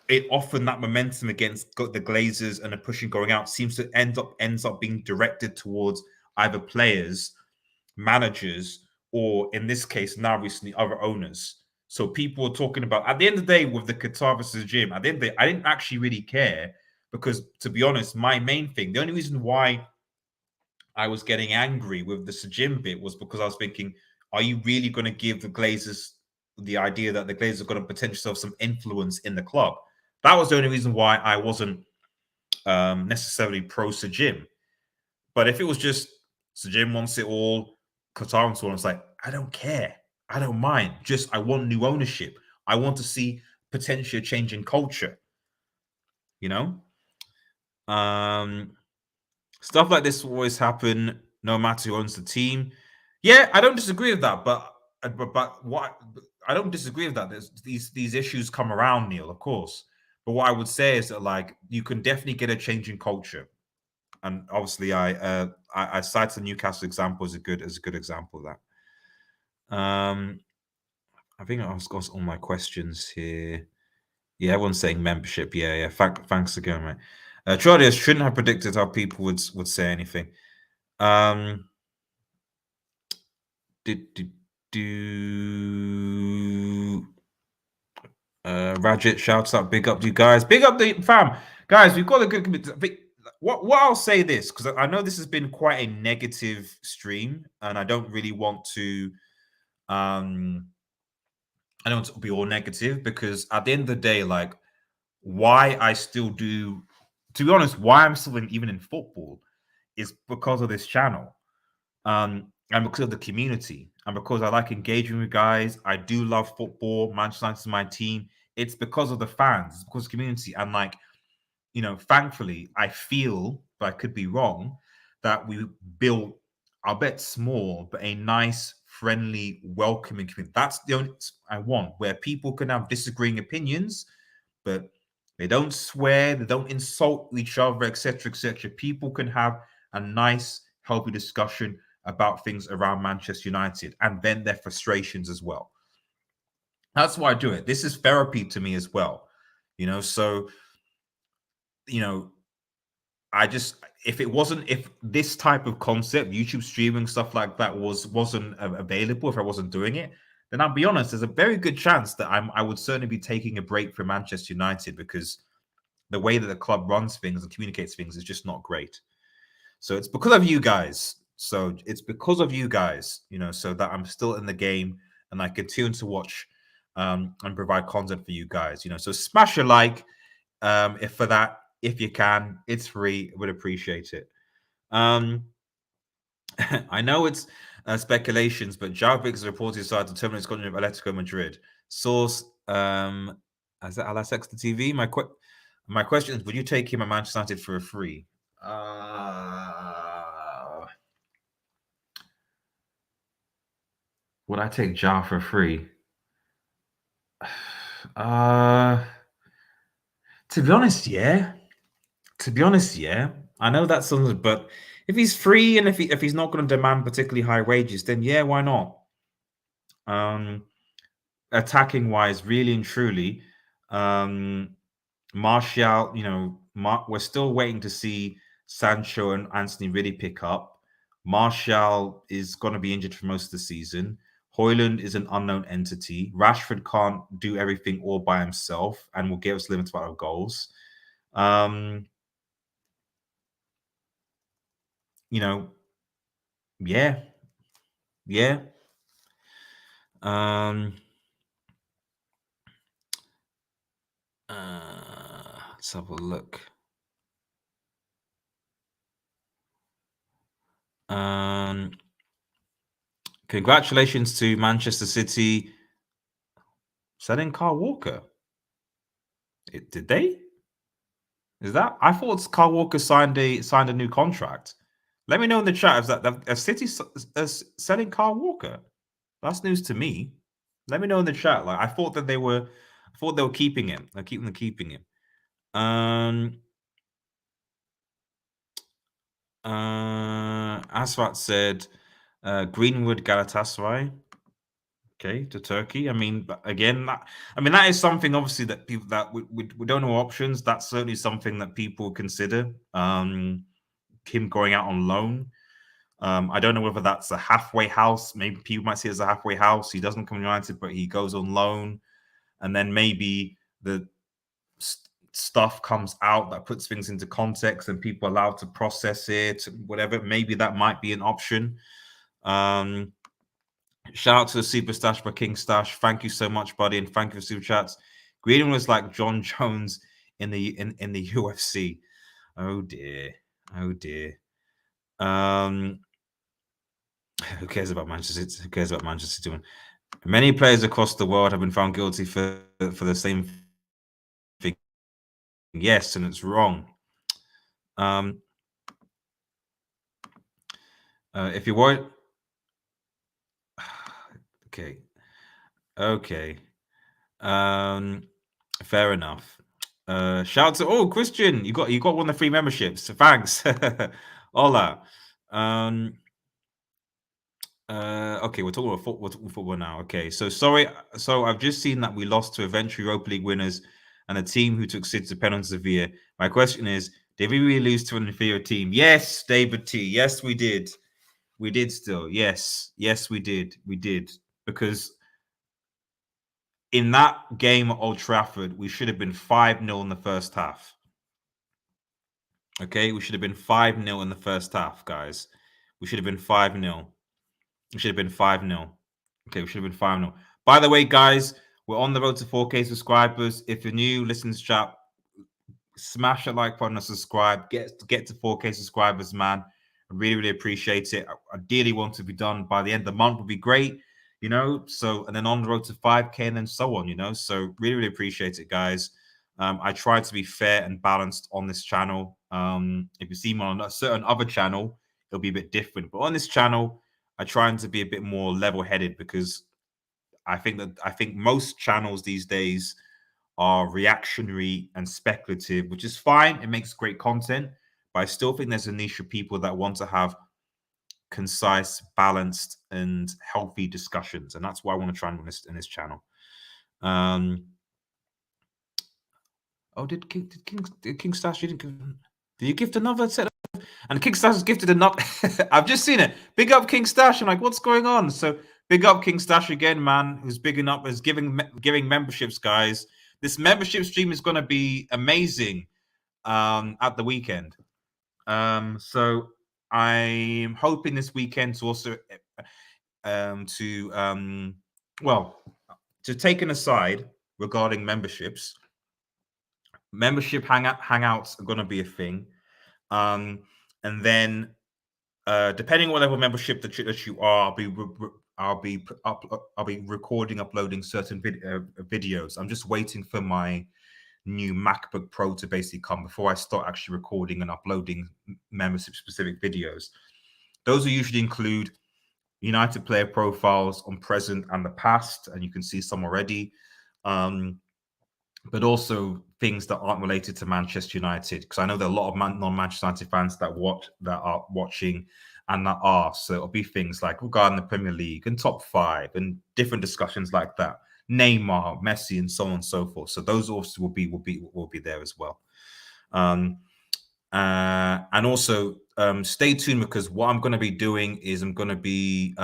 It often that momentum against the Glazers and the pushing going out seems to ends up being directed towards either players, managers, or in this case now recently other owners. So people are talking about at the end of the day with the Qatar versus Jim. At the end of the day, I didn't actually really care because to be honest, my main thing, the only reason why I was getting angry with the Sajim bit was because I was thinking, are you really going to give the Glazers the idea that the Glazers are going to potentially have some influence in the club? That was the only reason why I wasn't necessarily pro Sajim. But if it was just Sajim wants it all, Qatar wants it all, it's like, I don't care. I don't mind. Just I want new ownership. I want to see potentially a change in culture. You know? Stuff like this will always happen no matter who owns the team. Yeah, I don't disagree with that, but what I don't disagree with that. There's these issues come around, Neil, of course. But what I would say is that like you can definitely get a change in culture, and obviously I cite the Newcastle example as a good example of that. I think I've got all my questions here. Yeah, everyone's saying membership. Yeah. Thanks again, mate. Claudius shouldn't have predicted how people would say anything. Rajit shouts out, big up to you guys. Big up the fam. Guys, we've got a good community. What I'll say this, because I know this has been quite a negative stream, and I don't really want to I don't want to be all negative because at the end of the day, like why I still do, to be honest, why I'm still even in football is because of this channel. And because of the community, and because I like engaging with guys. I do love football. Manchester United is my team. It's because of the fans, it's because of the community. And like, thankfully, I feel, but I could be wrong, that we built, I'll bet small, but a nice, friendly, welcoming community. That's the only I want, where people can have disagreeing opinions, but they don't swear, they don't insult each other, etc., etc. People can have a nice, healthy discussion about things around Manchester United and vent their frustrations as well. That's why I do it. This is therapy to me as well. So I just if this type of concept, YouTube streaming, stuff like that wasn't available, if I wasn't doing it, then I'll be honest, there's a very good chance that I would certainly be taking a break from Manchester United because the way that the club runs things and communicates things is just not great. So it's because of you guys. So that I'm still in the game and I continue to watch and provide content for you guys. So smash a like if you can. It's free. Would appreciate it. I know it's speculations, but João Victor reported decided to terminate his contract with Atletico Madrid. Source, is that LSX the TV? My question is, would you take him at Manchester United for a free? Would I take João for free? To be honest, yeah. I know that's something, but if he's free and if he's not going to demand particularly high wages, then yeah, why not? Attacking wise, really and truly, Martial, we're still waiting to see Sancho and Anthony really pick up. Martial is going to be injured for most of the season. Højlund is an unknown entity. Rashford can't do everything all by himself and will give us limited amount of goals. Yeah. Let's have a look. Congratulations to Manchester City selling Kyle Walker. Did they? Is that? I thought Kyle Walker signed a new contract. Let me know in the chat if City selling Kyle Walker. That's news to me. Let me know in the chat. Like I thought they were keeping him. They're keeping him. Asfat said Greenwood Galatasaray. Okay, to Turkey. I mean, again, that is something obviously that people that we don't know options. That's certainly something that people consider. Him going out on loan. I don't know whether that's a halfway house. Maybe people might see it as a halfway house. He doesn't come to United, but he goes on loan, and then maybe the stuff comes out that puts things into context, and people are allowed to process it. Whatever. Maybe that might be an option. Shout out to the Super Stash by King Stash. Thank you so much, buddy, and thank you for super chats. Greenwood was like John Jones in the UFC. Oh dear. Oh dear. Who cares about Manchester City? Who cares about Manchester City? Many players across the world have been found guilty for the same thing. Yes, and it's wrong. If you want, okay. Fair enough. Shout out to Christian, you got one of the free memberships. Thanks. Hola. Okay, we're talking about football now. Okay, so sorry. So I've just seen that we lost to eventual Europa League winners and a team who took City to penalty Sevilla. My question is, did we really lose to an inferior team? Yes, David T. Yes, we did. We did still. Yes, we did. We did. Because in that game at Old Trafford, we should have been 5-0 in the first half. Okay, we should have been 5-0 in the first half, guys. We should have been 5-0. We should have been 5-0. Okay, we should have been 5-0. By the way, guys, we're on the road to 4K subscribers. If you're new, listen to chat, smash a like button and subscribe. Get to 4K subscribers, man. I really, really appreciate it. I ideally want to be done by the end of the month would be great, you know. So, and then on the road to 5K and then so on, you know. So really, really appreciate it, guys. I try to be fair and balanced on this channel. If you see me on a certain other channel, it'll be a bit different. But on this channel, I try to be a bit more level-headed because I think most channels these days are reactionary and speculative, which is fine. It makes great content, but I still think there's a niche of people that want to have concise, balanced, and healthy discussions, and that's why I want to try and run this in this channel. Did King Stash did you gift another set of, and King Stash has gifted another? I've just seen it. Big up King Stash. I'm like, what's going on? So big up King Stash again, man, who's bigging up, is giving memberships, guys. This membership stream is going to be amazing at the weekend. So I'm hoping this weekend to also to take an aside regarding memberships. Membership hangouts are going to be a thing, and then depending on what level of membership that you are, I'll be recording, uploading certain videos. I'm just waiting for my new MacBook Pro to basically come before I start actually recording and uploading membership specific videos. Those will usually include United player profiles on present and the past, and you can see some already. But also things that aren't related to Manchester United, because I know there are a lot of non-Manchester United fans that are watching and that are. So it'll be things like regarding the Premier League and top 5 and different discussions like that. Neymar, Messi, and so on and so forth. So those also will be there as well. And also stay tuned, because what I'm going to be doing is I'm going to be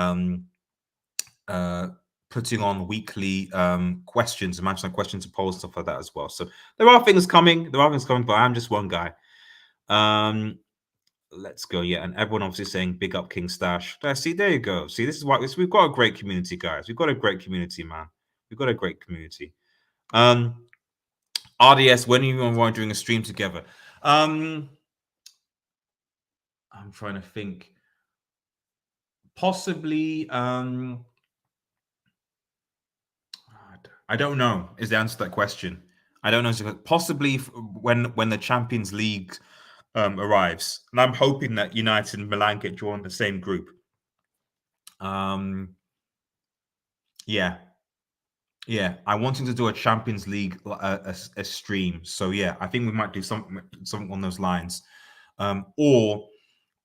putting on weekly questions, imaginary questions and polls, stuff like that as well. So there are things coming. But I'm just one guy. Let's go. Yeah, and everyone obviously saying big up King Stash. See, there you go. See, this is why we've got a great community, guys. We've got a great community, man. We've got a great community. RDS, when are you and Roy doing a stream together? I'm trying to think. Possibly. I don't know. Is the answer to that question? I don't know. Possibly when the Champions League arrives, and I'm hoping that United and Milan get drawn in the same group. Yeah. I wanted to do a Champions League a stream. So yeah, I think we might do something on those lines. Or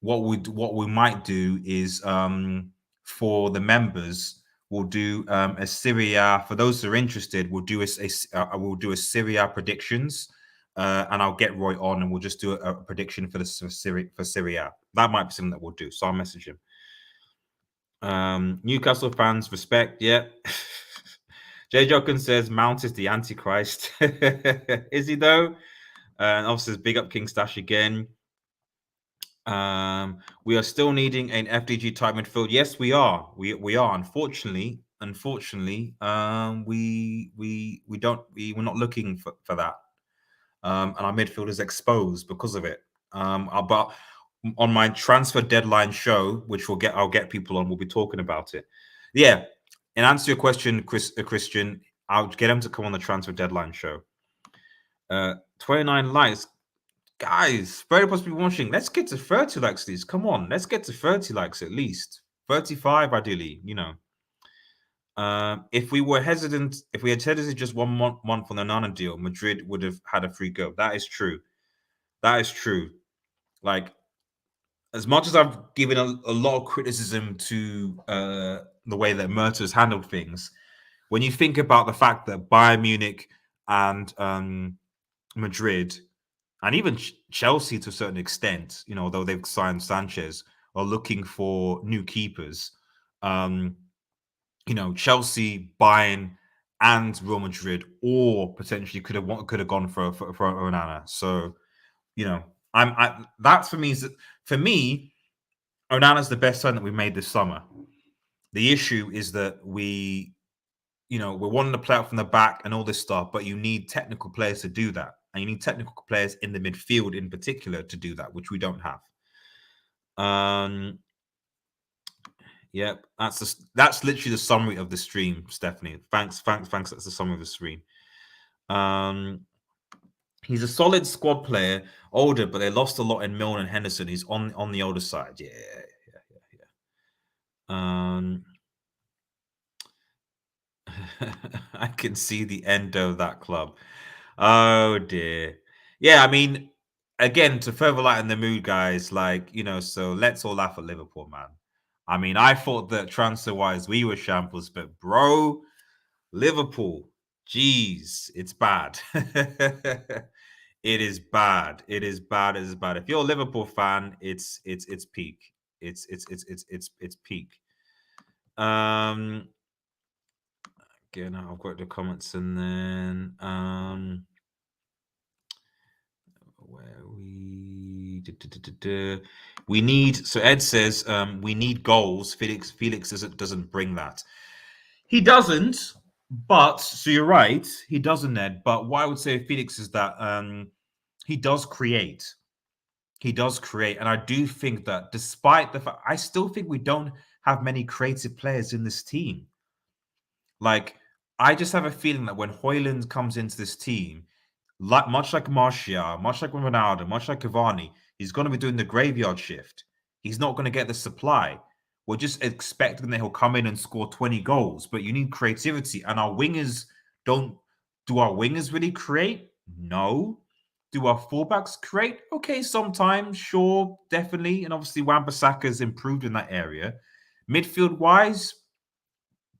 what we might do is for the members, we'll do a Serie A. For those who are interested, we'll do a Serie A predictions, and I'll get Roy on, and we'll just do a prediction for Serie A. That might be something that we'll do. So I'll message him. Newcastle fans, respect. Yeah. Jay Jokin says Mount is the Antichrist. Is he though? And obviously, big up King Stash again. We are still needing an FDG type midfield. Yes, we are. We are. Unfortunately, we're not looking for that. And our midfield is exposed because of it. But on my transfer deadline show, which I'll get people on, we'll be talking about it. Yeah. And answer your question, Christian, I'll get him to come on the transfer deadline show. 29 likes. Guys, very possibly watching. Let's get to 30 likes, please. Come on, let's get to 30 likes at least. 35, ideally, you know. If we had hesitant just 1 month on the Nana deal, Madrid would have had a free go. That is true. Like, as much as I've given a lot of criticism to the way that Mertens has handled things, when you think about the fact that Bayern Munich and Madrid, and even Chelsea to a certain extent, you know, although they've signed Sanchez, are looking for new keepers. You know, Chelsea, Bayern, and Real Madrid all potentially could have gone for Onana. So, you know, that's for me, Onana's the best sign that we made this summer. The issue is that we're wanting to play out from the back and all this stuff, but you need technical players to do that. And you need technical players in the midfield in particular to do that, which we don't have. Yep, that's literally the summary of the stream, Stephanie. Thanks. That's the summary of the stream. He's a solid squad player, older, but they lost a lot in Milne and Henderson. He's on the older side. Yeah. I can see the end of that club. Oh dear. Yeah, I mean, again, to further lighten the mood, guys, like, you know, so let's all laugh at Liverpool, man. I mean, I thought that transfer-wise we were shambles, but bro, Liverpool, geez, it's bad. It is bad. It is bad. If you're a Liverpool fan, it's peak. It's peak. Again, I've got the comments, and then where we need. So Ed says we need goals. Felix doesn't bring that. He doesn't. But so you're right, he doesn't, Ed. But what I would say of Felix is that he does create. And I do think that despite the fact, I still think we don't have many creative players in this team. Like, I just have a feeling that when Højlund comes into this team, much like Martial, much like Ronaldo, much like Cavani, he's going to be doing the graveyard shift. He's not going to get the supply. We're just expecting that he'll come in and score 20 goals, but you need creativity. And our wingers do our wingers really create? No. Do our fullbacks create? Okay, sometimes, sure, definitely. And obviously, Wan-Bissaka's improved in that area. Midfield-wise,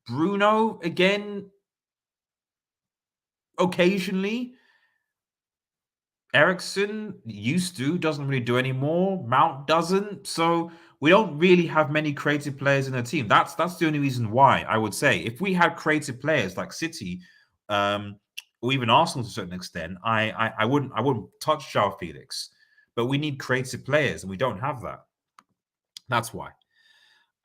Bruno, again, occasionally. Eriksen doesn't really do anymore. Mount doesn't. So we don't really have many creative players in the team. That's the only reason why, I would say. If we had creative players like City, or even Arsenal to a certain extent, I wouldn't touch João Felix. But we need creative players, and we don't have that. That's why.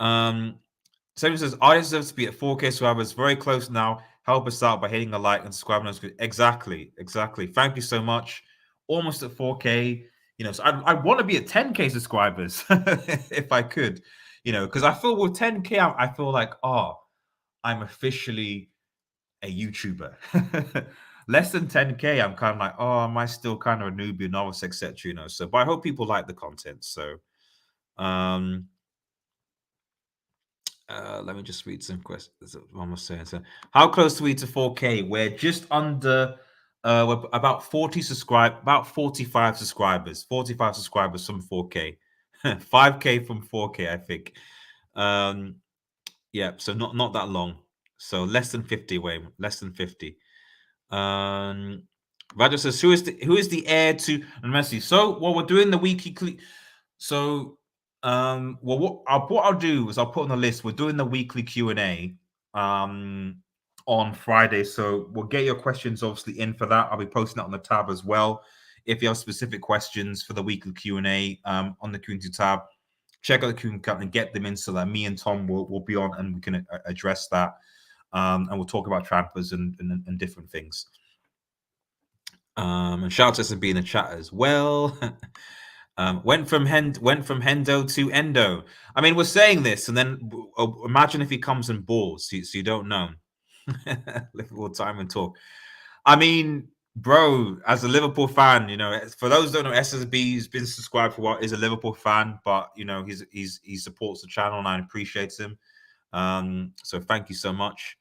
Someone says, I deserve to be at 4K subscribers. Very close now. Help us out by hitting a like and subscribing. Exactly. Thank you so much. Almost at 4K. You know, so I want to be at 10K subscribers if I could. You know, because I feel with 10K, I feel like, oh, I'm officially a YouTuber. Less than 10K, I'm kind of like, oh, am I still kind of a newbie, novice, etc. You know, so but I hope people like the content. So let me just read some questions. One more saying. So, how close are we to 4K? We're just under we're about 40 about 45 subscribers. 45 subscribers from 4K. 5K from 4K, I think. Yeah, so not that long. So less than 50 away, less than 50. Roger says, who is the heir to Messi? So we're doing the weekly. So well, what I'll do is I'll put on the list. We're doing the weekly Q&A on Friday. So we'll get your questions obviously in for that. I'll be posting that on the tab as well. If you have specific questions for the weekly Q&A on the community tab, check out the community tab and get them in so that me and Tom will be on and we can address that. And we'll talk about transfers and different things. And shout out to be in the chat as well. Went from Hendo to Endo. I mean, we're saying this, and then imagine if he comes and balls, so you don't know. Liverpool time and talk. I mean, bro, as a Liverpool fan, you know, for those who don't know, SSB has been subscribed for a while, is a Liverpool fan, but you know, he supports the channel, and I appreciate him. So thank you so much.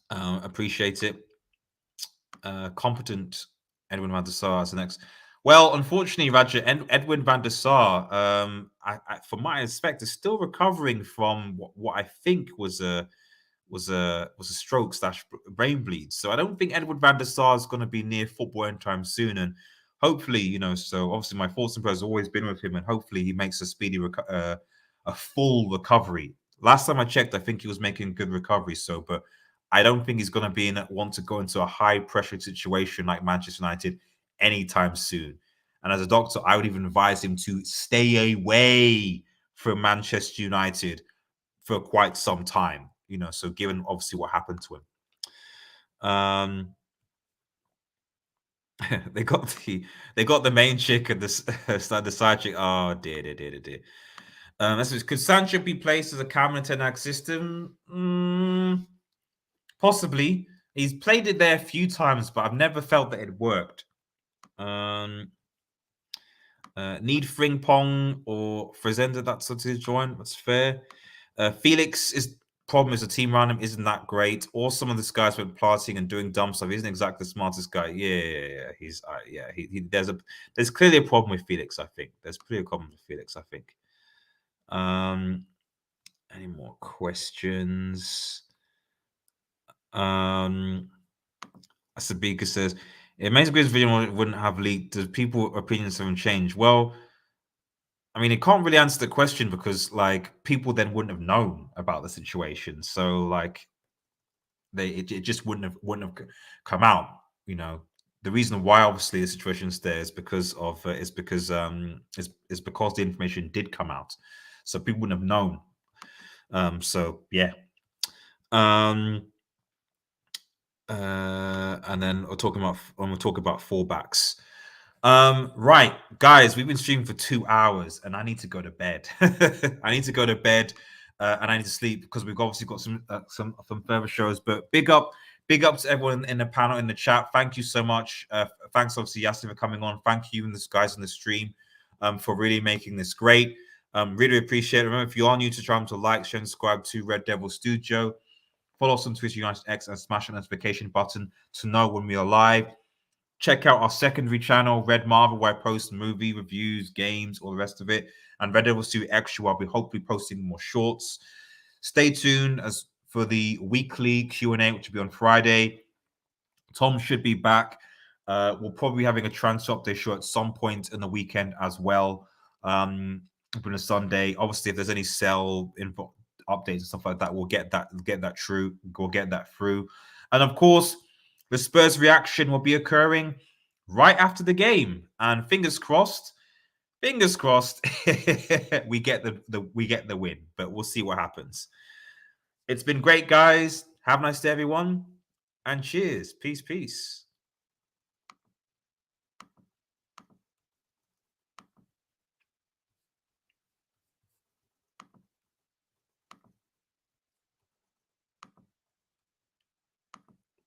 Appreciate it. Competent Edwin van der Sar as the next. Well, unfortunately, Roger, Edwin van der Sar, from my aspect, is still recovering from what I think was a stroke / brain bleed. So I don't think Edwin van der Sar is going to be near football anytime soon. And hopefully, you know, so obviously my thoughts and prayers have always been with him, and hopefully he makes a speedy, a full recovery. Last time I checked, I think he was making good recovery. So, but I don't think he's going to want to go into a high pressure situation like Manchester United anytime soon. And as a doctor, I would even advise him to stay away from Manchester United for quite some time. You know, so given obviously what happened to him. They got the main chick and the side chick. Oh dear. Could Sancho be placed as a Cameron Ten-Hag system? Possibly. He's played it there a few times, but I've never felt that it worked. Need Frimpong or Fresenda that's to join. That's fair. Felix's problem is the team around him isn't that great. Or some of this guys were planting and doing dumb stuff. He isn't exactly the smartest guy. Yeah. He's there's clearly a problem with Felix. I think there's clearly a problem with Felix. I think. Any more questions? Sabika says, it makes this video wouldn't have leaked. Does people opinions haven't changed? Well, I mean, it can't really answer the question because like people then wouldn't have known about the situation. So like it just wouldn't have come out. You know, the reason why obviously the situation's there is because the information did come out. So people wouldn't have known. So yeah. And then we'll talk about fullbacks. Right, guys, we've been streaming for 2 hours, and I need to go to bed. I need to go to bed, and I need to sleep because we've obviously got some further shows. But big up to everyone in the panel in the chat. Thank you so much. Thanks, obviously, Yassin, for coming on. Thank you and the guys on the stream for really making this great. Really appreciate it. Remember, if you are new to channel, to like, share, and subscribe to Red Devil Studio. Follow us on Twitter, United X, and smash the notification button to know when we are live. Check out our secondary channel, Red Marvel, where I post movie reviews, games, all the rest of it. And Red Devil Studio Extra, where I'll be hopefully posting more shorts. Stay tuned as for the weekly Q&A, which will be on Friday. Tom should be back. We'll probably be having a transfer update show at some point in the weekend as well. On a Sunday. Obviously, if there's any sell info updates and stuff like that, we'll get that through. We'll get that through. And of course, the Spurs reaction will be occurring right after the game. And fingers crossed, we get the win. But we'll see what happens. It's been great, guys. Have a nice day, everyone. And cheers. Peace.